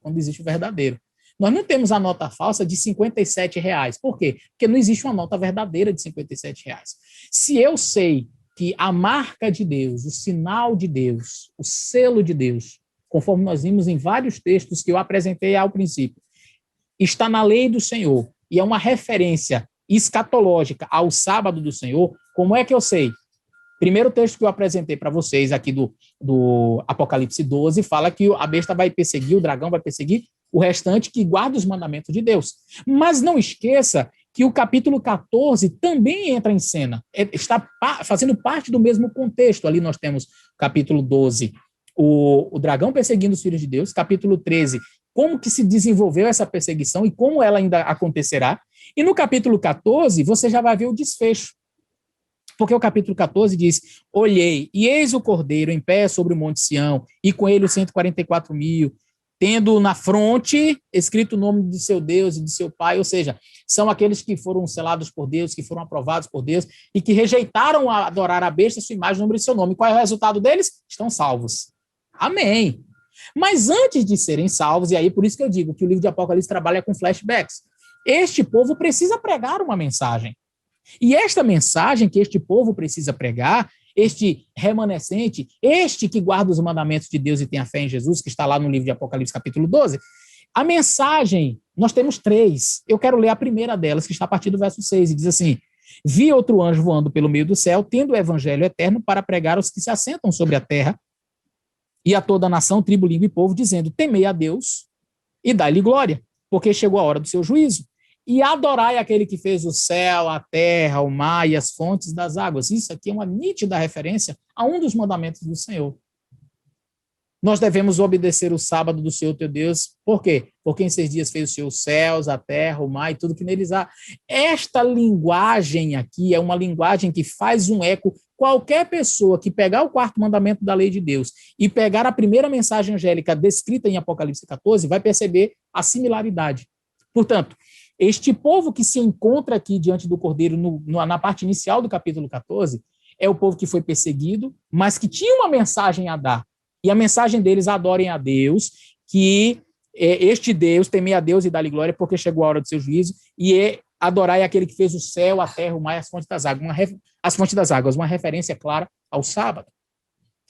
quando existe o verdadeiro. Nós não temos a nota falsa de R$57. Por quê? Porque não existe uma nota verdadeira de R$57. Se eu sei que a marca de Deus, o sinal de Deus, o selo de Deus, conforme nós vimos em vários textos que eu apresentei ao princípio, está na lei do Senhor e é uma referência escatológica ao sábado do Senhor, como é que eu sei? Primeiro texto que eu apresentei para vocês aqui do Apocalipse 12 fala que a besta vai perseguir, o dragão vai perseguir o restante que guarda os mandamentos de Deus. Mas não esqueça que o capítulo 14 também entra em cena, está fazendo parte do mesmo contexto. Ali nós temos capítulo 12, o dragão perseguindo os filhos de Deus, capítulo 13, como que se desenvolveu essa perseguição e como ela ainda acontecerá, e no capítulo 14 você já vai ver o desfecho, porque o capítulo 14 diz: olhei, e eis o cordeiro em pé sobre o monte Sião, e com ele os 144.000, tendo na fronte escrito o nome de seu Deus e de seu Pai, ou seja, são aqueles que foram selados por Deus, que foram aprovados por Deus, e que rejeitaram a adorar a besta, sua imagem, o número de seu nome. Qual é o resultado deles? Estão salvos. Amém. Mas antes de serem salvos, e aí por isso que eu digo que o livro de Apocalipse trabalha com flashbacks, este povo precisa pregar uma mensagem. E esta mensagem que este povo precisa pregar, este remanescente, este que guarda os mandamentos de Deus e tem a fé em Jesus, que está lá no livro de Apocalipse capítulo 12, a mensagem, nós temos 3. Eu quero ler a primeira delas, que está a partir do verso 6, e diz assim: vi outro anjo voando pelo meio do céu, tendo o evangelho eterno para pregar aos que se assentam sobre a terra, e a toda a nação, tribo, língua e povo, dizendo: temei a Deus e dai-lhe glória, porque chegou a hora do seu juízo. E adorai aquele que fez o céu, a terra, o mar e as fontes das águas. Isso aqui é uma nítida referência a um dos mandamentos do Senhor. Nós devemos obedecer o sábado do Senhor teu Deus. Por quê? Porque em 6 dias fez o Senhor os céus, a terra, o mar e tudo que neles há. Esta linguagem aqui é uma linguagem que faz um eco. Qualquer pessoa que pegar o 4º mandamento da lei de Deus e pegar a primeira mensagem angélica descrita em Apocalipse 14 vai perceber a similaridade. Portanto, este povo que se encontra aqui diante do Cordeiro na parte inicial do capítulo 14 é o povo que foi perseguido, mas que tinha uma mensagem a dar. E a mensagem deles: adorem a Deus, que este Deus, temei a Deus e dá-lhe glória, porque chegou a hora do seu juízo, e adorai aquele que fez o céu, a terra, o mar e as fontes das águas. As fontes das águas, uma referência clara ao sábado.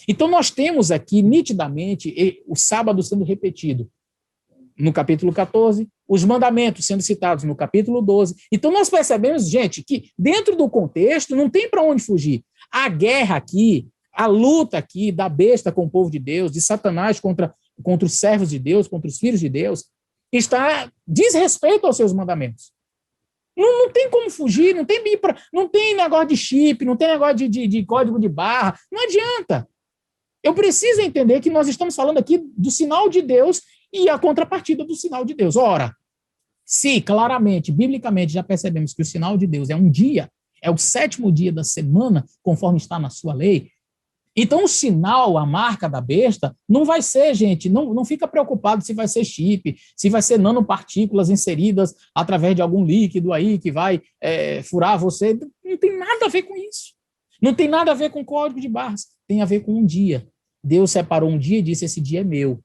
Então nós temos aqui nitidamente o sábado sendo repetido no capítulo 14, os mandamentos sendo citados no capítulo 12. Então nós percebemos, gente, que dentro do contexto não tem para onde fugir. A guerra aqui, a luta aqui da besta com o povo de Deus, de Satanás contra os servos de Deus, contra os filhos de Deus, diz respeito aos seus mandamentos. Não tem como fugir, não tem negócio de chip, não tem negócio de código de barra, não adianta. Eu preciso entender que nós estamos falando aqui do sinal de Deus e a contrapartida do sinal de Deus. Ora, se claramente, biblicamente, já percebemos que o sinal de Deus é um dia, é o 7º dia da semana, conforme está na sua lei, então o sinal, a marca da besta, não vai ser, gente, não fica preocupado se vai ser chip, se vai ser nanopartículas inseridas através de algum líquido aí que vai furar você. Não tem nada a ver com isso. Não tem nada a ver com código de barras. Tem a ver com um dia. Deus separou um dia e disse: esse dia é meu.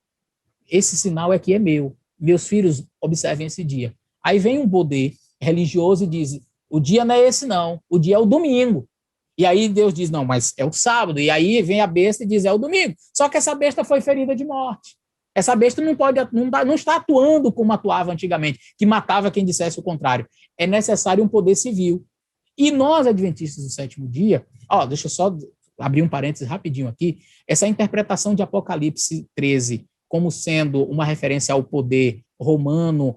Esse sinal aqui é meu. Meus filhos observem esse dia. Aí vem um poder religioso e diz: o dia não é esse não, o dia é o domingo. E aí Deus diz: não, mas é o sábado. E aí vem a besta e diz: é o domingo. Só que essa besta foi ferida de morte. Essa besta não está atuando como atuava antigamente, que matava quem dissesse o contrário. É necessário um poder civil. E nós, adventistas do 7º dia, deixa eu só abrir um parênteses rapidinho aqui, essa interpretação de Apocalipse 13 como sendo uma referência ao poder romano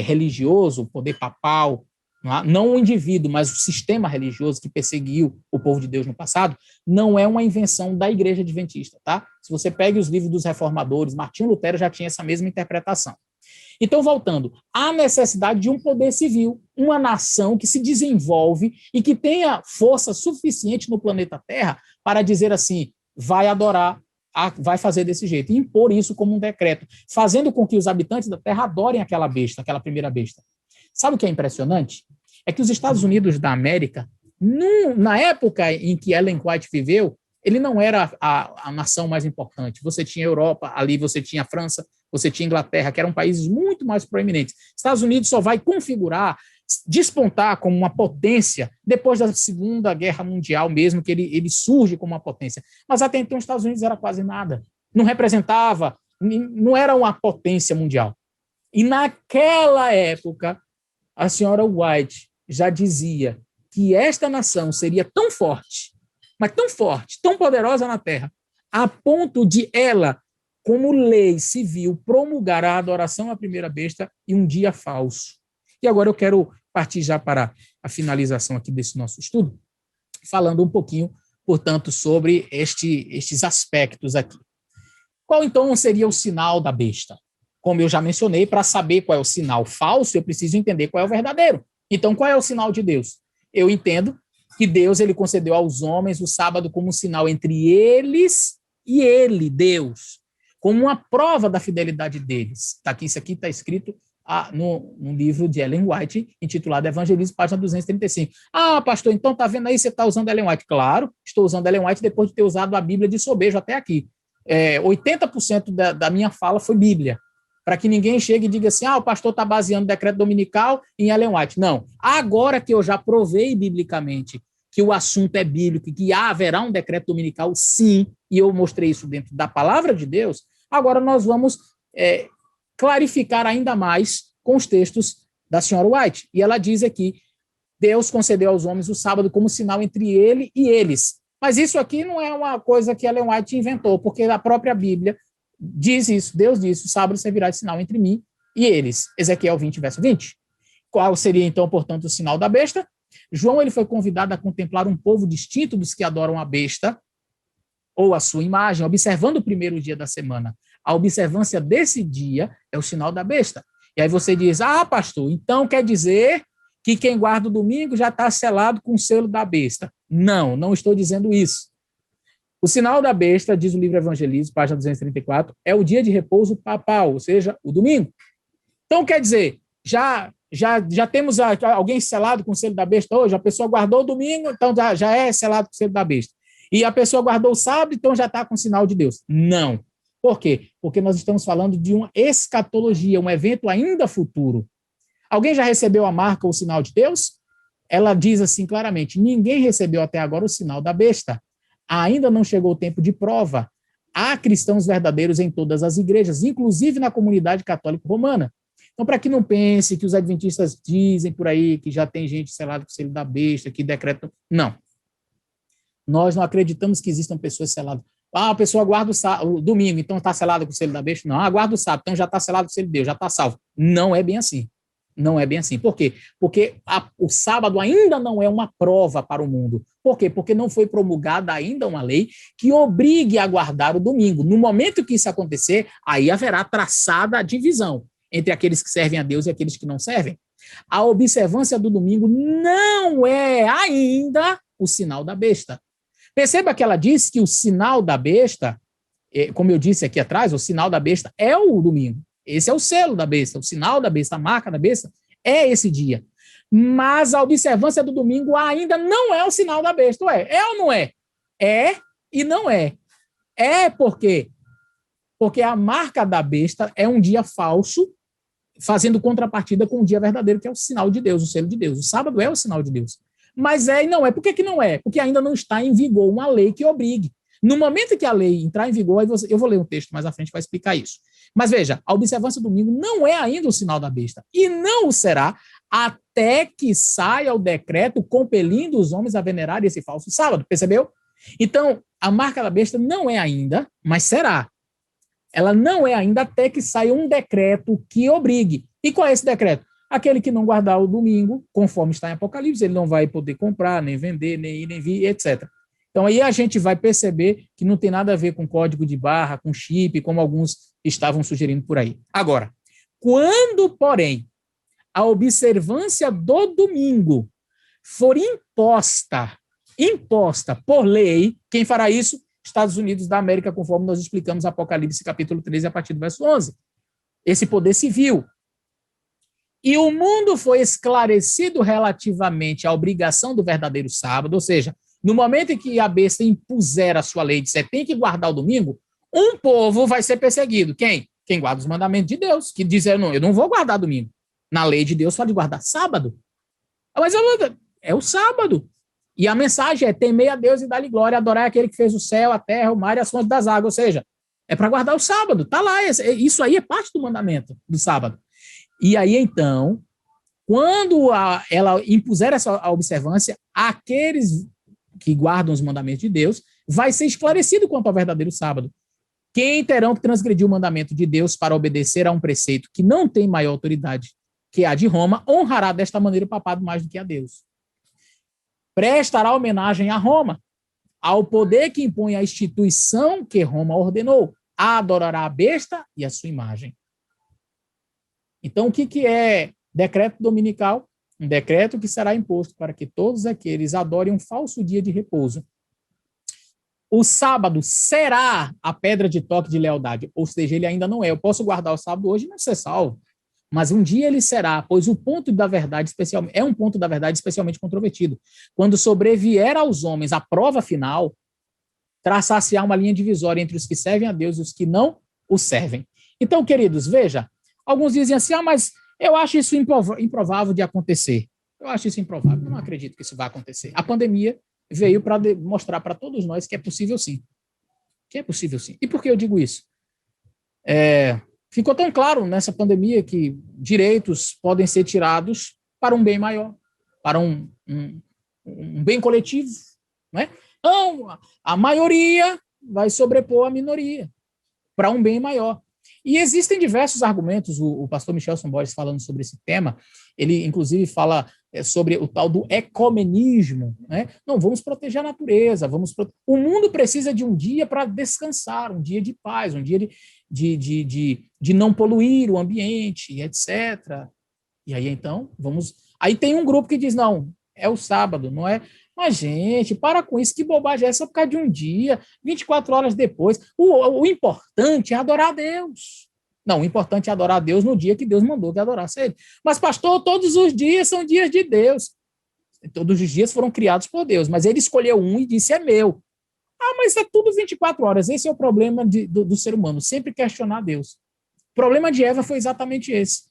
religioso, o poder papal, não o indivíduo, mas o sistema religioso que perseguiu o povo de Deus no passado, não é uma invenção da Igreja Adventista, tá? Se você pega os livros dos reformadores, Martinho Lutero já tinha essa mesma interpretação. Então, voltando, há necessidade de um poder civil, uma nação que se desenvolve e que tenha força suficiente no planeta Terra para dizer assim, vai adorar, vai fazer desse jeito, e impor isso como um decreto, fazendo com que os habitantes da Terra adorem aquela besta, aquela primeira besta. Sabe o que é impressionante? É que os Estados Unidos da América, na época em que Ellen White viveu, ele não era a nação mais importante. Você tinha a Europa, ali você tinha a França, você tinha a Inglaterra, que eram países muito mais proeminentes. Estados Unidos só vai configurar, despontar como uma potência depois da Segunda Guerra Mundial mesmo, que ele surge como uma potência. Mas até então os Estados Unidos era quase nada. Não representava, não era uma potência mundial. E naquela época, a senhora White já dizia que esta nação seria tão forte, mas tão forte, tão poderosa na Terra, a ponto de ela, como lei civil, promulgar a adoração à primeira besta e um dia falso. E agora eu quero partir já para a finalização aqui desse nosso estudo, falando um pouquinho, portanto, sobre estes aspectos aqui. Qual, então, seria o sinal da besta? Como eu já mencionei, para saber qual é o sinal falso, eu preciso entender qual é o verdadeiro. Então, qual é o sinal de Deus? Eu entendo que Deus ele concedeu aos homens o sábado como um sinal entre eles e ele, Deus, como uma prova da fidelidade deles. Isso aqui está escrito no livro de Ellen White, intitulado Evangelismo, página 235. Ah, pastor, então está vendo aí, você está usando Ellen White? Claro, estou usando Ellen White depois de ter usado a Bíblia de sobejo até aqui. 80% da minha fala foi Bíblia, para que ninguém chegue e diga assim, o pastor está baseando o decreto dominical em Ellen White. Não, agora que eu já provei biblicamente que o assunto é bíblico e que haverá um decreto dominical, sim, e eu mostrei isso dentro da palavra de Deus, agora nós vamos clarificar ainda mais com os textos da senhora White. E ela diz aqui, Deus concedeu aos homens o sábado como sinal entre ele e eles. Mas isso aqui não é uma coisa que Ellen White inventou, porque a própria Bíblia diz isso, Deus disse, o sábado servirá de sinal entre mim e eles. Ezequiel 20, verso 20. Qual seria, então, portanto, o sinal da besta? João ele foi convidado a contemplar um povo distinto dos que adoram a besta ou a sua imagem, observando o primeiro dia da semana. A observância desse dia é o sinal da besta. E aí você diz, pastor, então quer dizer que quem guarda o domingo já está selado com o selo da besta. Não, não estou dizendo isso. O sinal da besta, diz o livro Evangelismo, página 234, é o dia de repouso papal, ou seja, o domingo. Então, quer dizer, já temos alguém selado com o selo da besta hoje? A pessoa guardou o domingo, então já é selado com o selo da besta. E a pessoa guardou o sábado, então já está com o sinal de Deus. Não. Por quê? Porque nós estamos falando de uma escatologia, um evento ainda futuro. Alguém já recebeu a marca, o sinal de Deus? Ela diz assim claramente, ninguém recebeu até agora o sinal da besta. Ainda não chegou o tempo de prova. Há cristãos verdadeiros em todas as igrejas, inclusive na comunidade católica romana. Então, para que não pense que os adventistas dizem por aí que já tem gente selada com o selo da besta, que decretam. Não. Nós não acreditamos que existam pessoas seladas. A pessoa guarda o domingo, então está selada com o selo da besta? Não, guarda o sábado, então já está selado com o selo de Deus, já está salvo. Não é bem assim. Não é bem assim. Por quê? Porque o sábado ainda não é uma prova para o mundo. Por quê? Porque não foi promulgada ainda uma lei que obrigue a guardar o domingo. No momento que isso acontecer, aí haverá traçada a divisão entre aqueles que servem a Deus e aqueles que não servem. A observância do domingo não é ainda o sinal da besta. Perceba que ela diz que o sinal da besta, como eu disse aqui atrás, o sinal da besta é o domingo. Esse é o selo da besta, o sinal da besta, a marca da besta é esse dia. Mas a observância do domingo ainda não é o sinal da besta. É ou não é? É e não é. É por quê? Porque a marca da besta é um dia falso, fazendo contrapartida com o dia verdadeiro, que é o sinal de Deus, o selo de Deus. O sábado é o sinal de Deus. Mas é e não é. Por que não é? Porque ainda não está em vigor uma lei que obrigue. No momento que a lei entrar em vigor, eu vou ler um texto mais à frente para explicar isso. Mas veja, a observância do domingo não é ainda o sinal da besta. E não o será até que saia o decreto compelindo os homens a venerar esse falso sábado. Percebeu? Então, a marca da besta não é ainda, mas será. Ela não é ainda até que saia um decreto que obrigue. E qual é esse decreto? Aquele que não guardar o domingo, conforme está em Apocalipse, ele não vai poder comprar, nem vender, nem ir, nem vir, etc. Então, aí a gente vai perceber que não tem nada a ver com código de barra, com chip, como alguns estavam sugerindo por aí. Agora, Quando, porém, a observância do domingo for imposta por lei, quem fará isso? Estados Unidos da América, conforme nós explicamos Apocalipse capítulo 13, a partir do verso 11. Esse poder civil. E o mundo foi esclarecido relativamente à obrigação do verdadeiro sábado, ou seja, no momento em que a besta impuser a sua lei de você tem que guardar o domingo, um povo vai ser perseguido. Quem? Quem guarda os mandamentos de Deus, que diz, eu não vou guardar domingo. Na lei de Deus fala de guardar sábado. Mas é o sábado. E a mensagem é temer a Deus e dar-lhe glória, adorar aquele que fez o céu, a terra, o mar e as fontes das águas. Ou seja, é para guardar o sábado. Está lá, isso aí é parte do mandamento do sábado. E aí, então, quando ela impuser essa observância, aqueles que guardam os mandamentos de Deus, vai ser esclarecido quanto ao verdadeiro sábado. Quem terão que transgredir o mandamento de Deus para obedecer a um preceito que não tem maior autoridade que a de Roma, honrará desta maneira o papado mais do que a Deus. Prestará homenagem a Roma, ao poder que impõe a instituição que Roma ordenou, adorará a besta e a sua imagem. Então, o que é decreto dominical? Um decreto que será imposto para que todos aqueles adorem um falso dia de repouso. O sábado será a pedra de toque de lealdade, ou seja, ele ainda não é. Eu posso guardar o sábado hoje e não ser salvo, mas um dia ele será, pois o ponto da verdade é um ponto da verdade especialmente controvertido. Quando sobrevier aos homens a prova final, traçar-se-á uma linha divisória entre os que servem a Deus e os que não o servem. Então, queridos, veja, alguns dizem assim, mas eu acho isso improvável de acontecer. Eu acho isso improvável, eu não acredito que isso vai acontecer. A pandemia veio para mostrar para todos nós que é possível sim. Que é possível sim. E por que eu digo isso? Ficou tão claro nessa pandemia que direitos podem ser tirados para um bem maior, para um bem coletivo. Né? Então, a maioria vai sobrepor a minoria para um bem maior. E existem diversos argumentos, o pastor Michelson Borges falando sobre esse tema, ele inclusive fala sobre o tal do ecumenismo, né? Não, vamos proteger a natureza, o mundo precisa de um dia para descansar, um dia de paz, um dia de não poluir o ambiente, etc. E aí, então, Aí tem um grupo que diz, não, é o sábado, não é? Mas, gente, para com isso, que bobagem é essa por causa de um dia, 24 horas depois. O importante é adorar a Deus. Não, o importante é adorar a Deus no dia que Deus mandou que adorasse a Ele. Mas, pastor, todos os dias são dias de Deus. Todos os dias foram criados por Deus, mas Ele escolheu um e disse, é meu. Mas é tudo 24 horas. Esse é o problema do ser humano, sempre questionar Deus. O problema de Eva foi exatamente esse.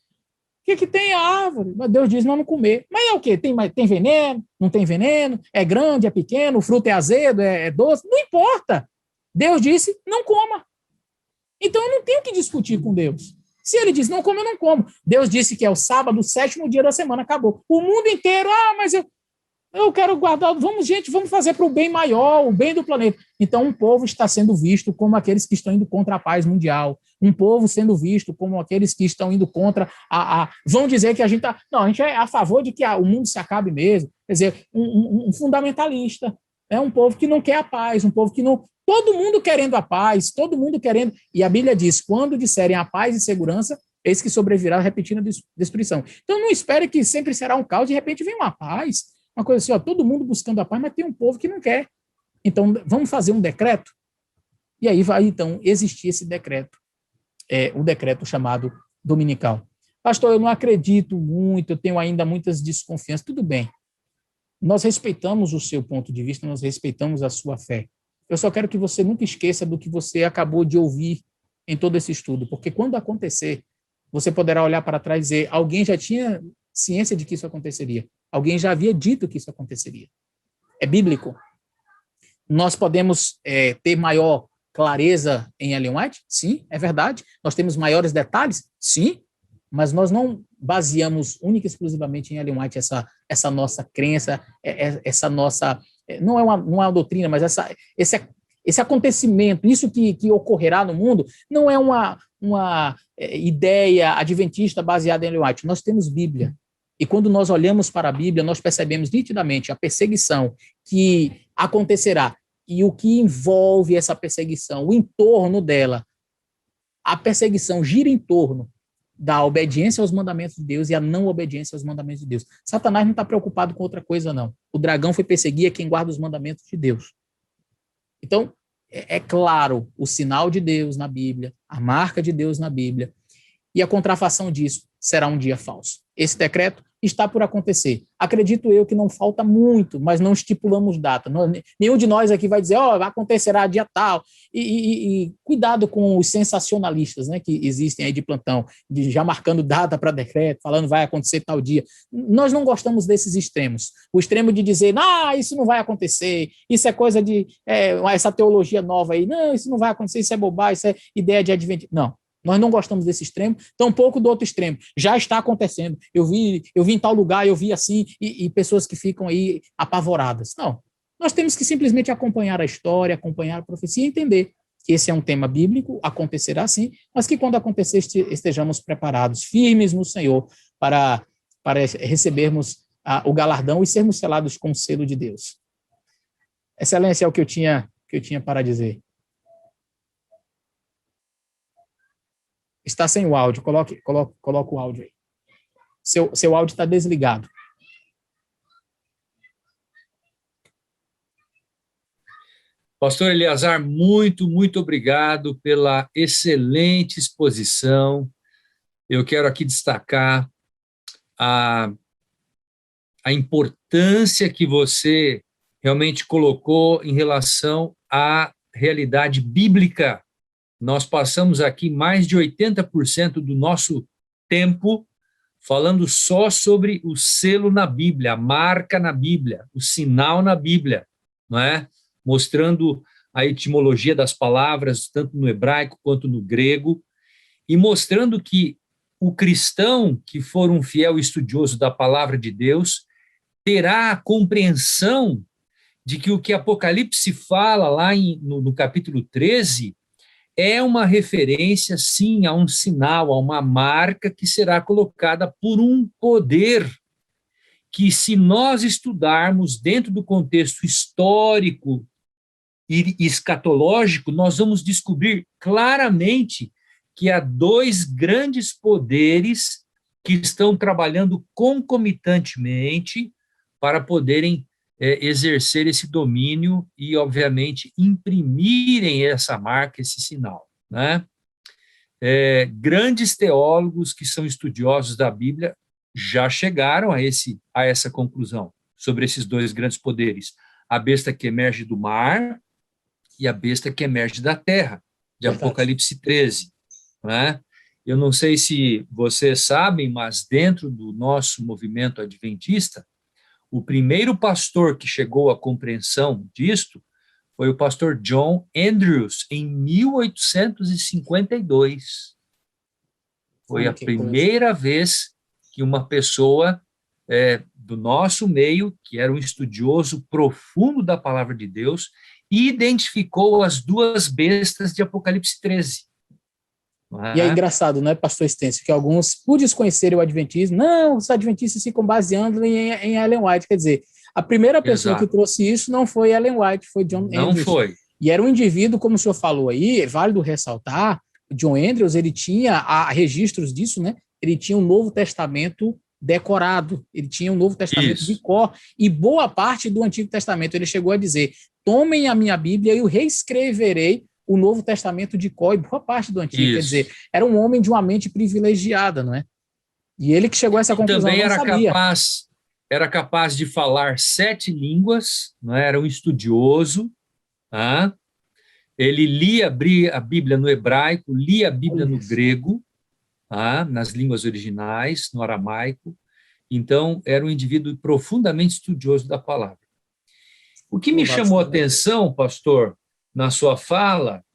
O que tem a árvore? Mas Deus diz não comer. Mas é o quê? Tem veneno? Não tem veneno? É grande? É pequeno? O fruto é azedo? É doce? Não importa. Deus disse não coma. Então eu não tenho que discutir com Deus. Se ele diz não come, eu não como. Deus disse que é o sábado, o 7º dia da semana, acabou. O mundo inteiro, mas eu quero guardar. Vamos fazer para o bem maior, o bem do planeta. Então um povo está sendo visto como aqueles que estão indo contra a paz mundial. Um povo sendo visto como aqueles que estão indo contra vão dizer que a gente está... Não, a gente é a favor de que o mundo se acabe mesmo. Quer dizer, um fundamentalista. Um povo que não quer a paz, um povo que não... Todo mundo querendo a paz, todo mundo querendo... E a Bíblia diz, quando disserem a paz e segurança, eis que sobrevirá a repetida destruição. Então não espere que sempre será um caos, de repente vem uma paz, uma coisa assim, todo mundo buscando a paz, mas tem um povo que não quer. Então vamos fazer um decreto? E aí vai, então, existir esse decreto. O decreto chamado dominical. Pastor, eu não acredito muito, eu tenho ainda muitas desconfianças. Tudo bem. Nós respeitamos o seu ponto de vista, nós respeitamos a sua fé. Eu só quero que você nunca esqueça do que você acabou de ouvir em todo esse estudo, porque quando acontecer, você poderá olhar para trás e dizer, alguém já tinha ciência de que isso aconteceria. Alguém já havia dito que isso aconteceria. É bíblico. Nós podemos ter maior clareza em Ellen White? Sim, é verdade. Nós temos maiores detalhes? Sim, mas nós não baseamos única e exclusivamente em Ellen White essa nossa crença, essa nossa... Não é uma doutrina, mas esse acontecimento, isso que ocorrerá no mundo, não é uma ideia adventista baseada em Ellen White. Nós temos Bíblia. E quando nós olhamos para a Bíblia, nós percebemos nitidamente a perseguição que acontecerá e o que envolve essa perseguição, o entorno dela. A perseguição gira em torno da obediência aos mandamentos de Deus e a não obediência aos mandamentos de Deus. Satanás não está preocupado com outra coisa, não. O dragão foi perseguir quem guarda os mandamentos de Deus. Então, é claro, o sinal de Deus na Bíblia, a marca de Deus na Bíblia, e a contrafação disso será um dia falso. Esse decreto está por acontecer. Acredito eu que não falta muito, mas não estipulamos data. Nenhum de nós aqui vai dizer, acontecerá dia tal. E cuidado com os sensacionalistas, né, que existem aí de plantão, já marcando data para decreto, falando vai acontecer tal dia. Nós não gostamos desses extremos. O extremo de dizer, isso não vai acontecer, isso é coisa de essa teologia nova aí, não, isso não vai acontecer, isso é bobagem, isso é ideia de advento. Não. Nós não gostamos desse extremo, tampouco do outro extremo. Já está acontecendo. Eu vi em tal lugar, eu vi assim, e pessoas que ficam aí apavoradas. Não. Nós temos que simplesmente acompanhar a história, acompanhar a profecia e entender que esse é um tema bíblico, acontecerá sim, mas que quando acontecer estejamos preparados, firmes no Senhor, para recebermos o galardão e sermos selados com o selo de Deus. Excelência, é o que eu tinha para dizer. Está sem o áudio, coloca o áudio aí. Seu áudio está desligado. Pastor Eleazar, muito obrigado pela excelente exposição. Eu quero aqui destacar a importância que você realmente colocou em relação à realidade bíblica. Nós passamos aqui mais de 80% do nosso tempo falando só sobre o selo na Bíblia, a marca na Bíblia, o sinal na Bíblia, não é? Mostrando a etimologia das palavras, tanto no hebraico quanto no grego, e mostrando que o cristão que for um fiel estudioso da palavra de Deus terá a compreensão de que o que Apocalipse fala lá no capítulo 13 é uma referência, sim, a um sinal, a uma marca que será colocada por um poder que, se nós estudarmos dentro do contexto histórico e escatológico, nós vamos descobrir claramente que há dois grandes poderes que estão trabalhando concomitantemente para poderem exercer esse domínio e, obviamente, imprimirem essa marca, esse sinal, né? Grandes teólogos que são estudiosos da Bíblia já chegaram a essa conclusão sobre esses dois grandes poderes, a besta que emerge do mar e a besta que emerge da terra, de Apocalipse 13, né? Eu não sei se vocês sabem, mas dentro do nosso movimento adventista, o primeiro pastor que chegou à compreensão disto foi o pastor John Andrews, em 1852. Foi a primeira vez que uma pessoa do nosso meio, que era um estudioso profundo da palavra de Deus, identificou as duas bestas de Apocalipse 13. E é engraçado, né, pastor Estêncio, que alguns, por desconhecerem o adventismo, não, os adventistas ficam baseando em Ellen White, quer dizer, a primeira pessoa que trouxe isso não foi Ellen White, foi John Andrews. Não foi. E era um indivíduo, como o senhor falou aí, é válido ressaltar, John Andrews, ele tinha registros disso, né, ele tinha um Novo Testamento decorado, ele tinha um Novo Testamento de cor, e boa parte do Antigo Testamento, ele chegou a dizer, tomem a minha Bíblia e eu reescreverei o Novo Testamento de cor e boa parte do Antigo. Isso. Quer dizer, era um homem de uma mente privilegiada, não é? E ele que chegou a essa conclusão, também não sabia. Era capaz de falar 7 línguas, não é? Era um estudioso, tá? Ele lia a Bíblia no hebraico, lia a Bíblia no grego, tá? Nas línguas originais, no aramaico. Então, era um indivíduo profundamente estudioso da palavra. O que me chamou a atenção, pastor, na sua fala,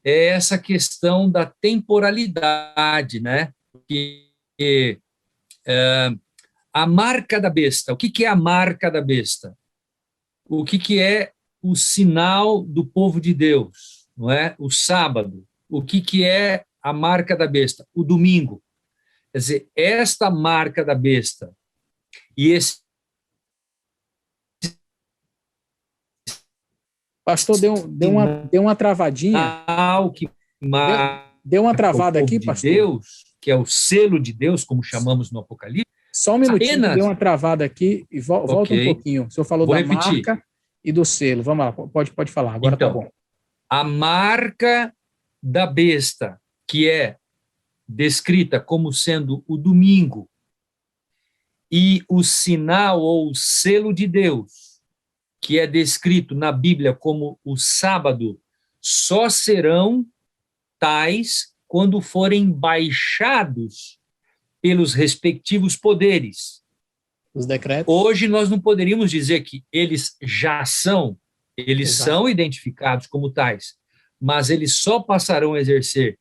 é essa questão da temporalidade, né? A marca da besta. O que é a marca da besta? O que é o sinal do povo de Deus, não é? O sábado. O que é a marca da besta? O domingo. Quer dizer, esta marca da besta e esse... Pastor, deu uma travadinha. Que marca deu uma travada aqui, pastor. Deus. que é o selo de Deus, como chamamos no Apocalipse. Só um minutinho, deu uma travada aqui e volta Ok. um pouquinho. O senhor falou Vou da repetir. marca e do selo. Vamos lá, pode falar, agora Então, tá bom. a marca da besta, que é descrita como sendo o domingo, e o sinal ou o selo de Deus, que é descrito na Bíblia como o sábado, só serão tais quando forem baixados pelos respectivos poderes. Os decretos. Hoje nós não poderíamos dizer que eles já são, eles Exato. são identificados como tais, mas eles só passarão a exercer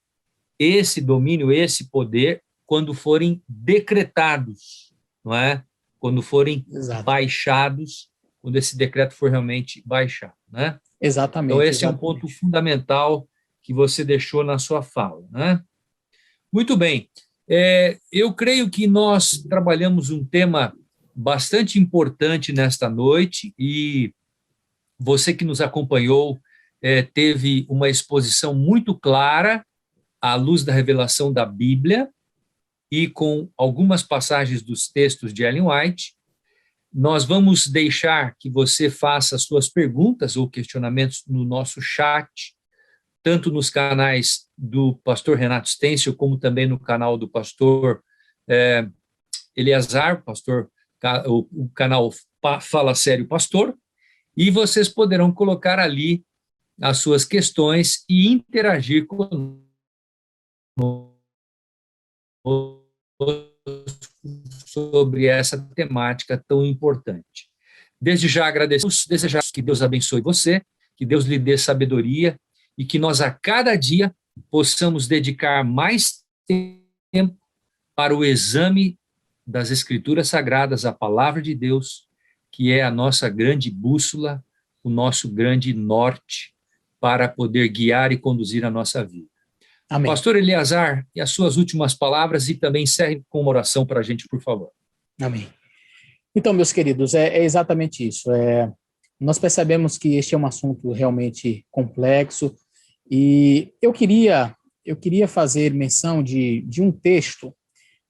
esse domínio, esse poder, quando forem decretados, não é? Quando forem Exato. baixados, quando esse decreto for realmente baixado, né? Exatamente. Então esse exatamente. é um ponto fundamental que você deixou na sua fala, né? Muito bem. Eu creio que nós trabalhamos um tema bastante importante nesta noite e você que nos acompanhou teve uma exposição muito clara à luz da revelação da Bíblia e com algumas passagens dos textos de Ellen White. Nós vamos deixar que você faça suas perguntas ou questionamentos no nosso chat, tanto nos canais do pastor Renato Stencil, como também no canal do pastor Eleazar, o canal Fala Sério Pastor, e vocês poderão colocar ali as suas questões e interagir conosco sobre essa temática tão importante. Desde já agradecemos, desejamos que Deus abençoe você, que Deus lhe dê sabedoria e que nós a cada dia possamos dedicar mais tempo para o exame das Escrituras Sagradas, a palavra de Deus, que é a nossa grande bússola, o nosso grande norte para poder guiar e conduzir a nossa vida. Amém. Pastor Eleazar, e as suas últimas palavras e também encerre com uma oração para a gente, por favor. Amém. Então, meus queridos, é exatamente isso. Nós percebemos que este é um assunto realmente complexo e eu queria fazer menção de um texto,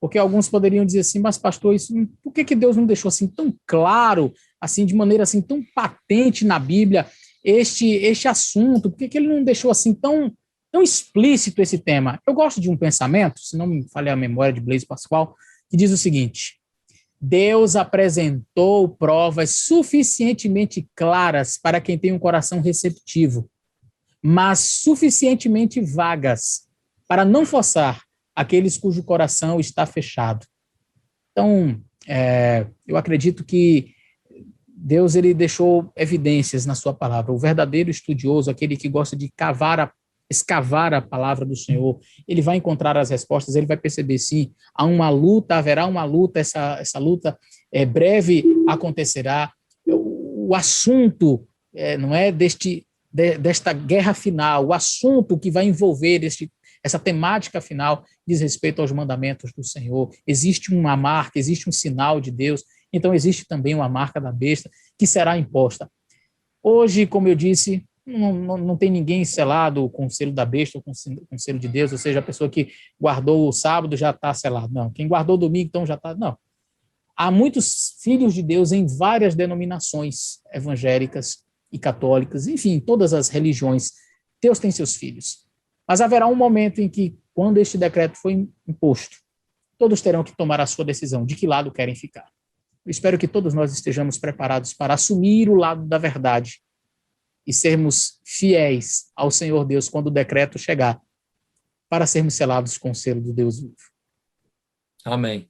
porque alguns poderiam dizer assim, mas pastor, por que Deus não deixou assim tão claro, assim de maneira assim tão patente na Bíblia este assunto? Por que ele não deixou assim tão explícito esse tema? Eu gosto de um pensamento, se não me falha a memória, de Blaise Pascal, que diz o seguinte: Deus apresentou provas suficientemente claras para quem tem um coração receptivo, mas suficientemente vagas para não forçar aqueles cujo coração está fechado. Então, eu acredito que Deus ele deixou evidências na sua palavra. O verdadeiro estudioso, aquele que gosta de escavar a palavra do Senhor, ele vai encontrar as respostas, ele vai perceber, sim, há uma luta, haverá uma luta, essa luta breve acontecerá. O assunto não é desta guerra final, o assunto que vai envolver essa temática final diz respeito aos mandamentos do Senhor. Existe uma marca, existe um sinal de Deus, então existe também uma marca da besta que será imposta. Hoje, como eu disse, não tem ninguém selado com o selo da besta ou com o selo de Deus, ou seja, a pessoa que guardou o sábado já está selado. Não, quem guardou o domingo, então já está... Não. Há muitos filhos de Deus em várias denominações evangélicas e católicas, enfim, todas as religiões. Deus tem seus filhos. Mas haverá um momento em que, quando este decreto foi imposto, todos terão que tomar a sua decisão, de que lado querem ficar. Eu espero que todos nós estejamos preparados para assumir o lado da verdade e sermos fiéis ao Senhor Deus quando o decreto chegar, para sermos selados com o selo do Deus vivo. Amém.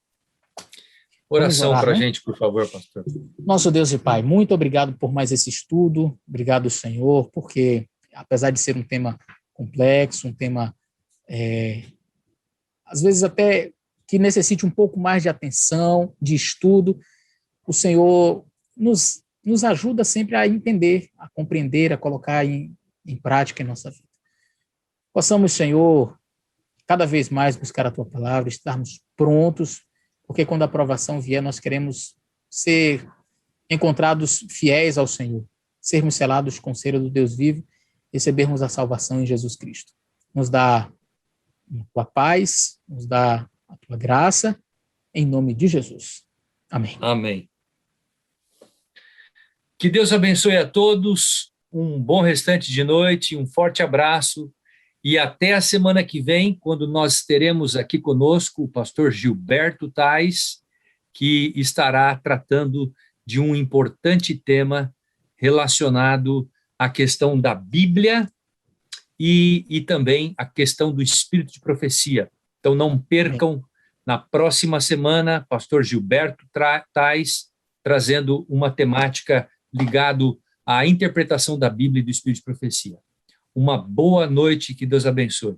Oração para a gente, por favor, pastor. Nosso Deus e Pai, muito obrigado por mais esse estudo, obrigado, Senhor, porque apesar de ser um tema complexo, um tema, às vezes até que necessite um pouco mais de atenção, de estudo, o Senhor nos ajuda sempre a entender, a compreender, a colocar em prática em nossa vida. Possamos, Senhor, cada vez mais buscar a Tua palavra, estarmos prontos, porque quando a aprovação vier, nós queremos ser encontrados fiéis ao Senhor, sermos selados com o selo do Deus vivo, recebermos a salvação em Jesus Cristo. Nos dá a tua paz, nos dá a tua graça, em nome de Jesus. Amém. Amém. Que Deus abençoe a todos, um bom restante de noite, um forte abraço e até a semana que vem, quando nós teremos aqui conosco o pastor Gilberto Tais, que estará tratando de um importante tema relacionado à questão da Bíblia e também a questão do espírito de profecia. Então não percam, na próxima semana, pastor Gilberto Tais, trazendo uma temática ligado à interpretação da Bíblia e do espírito de profecia. Uma boa noite, que Deus abençoe.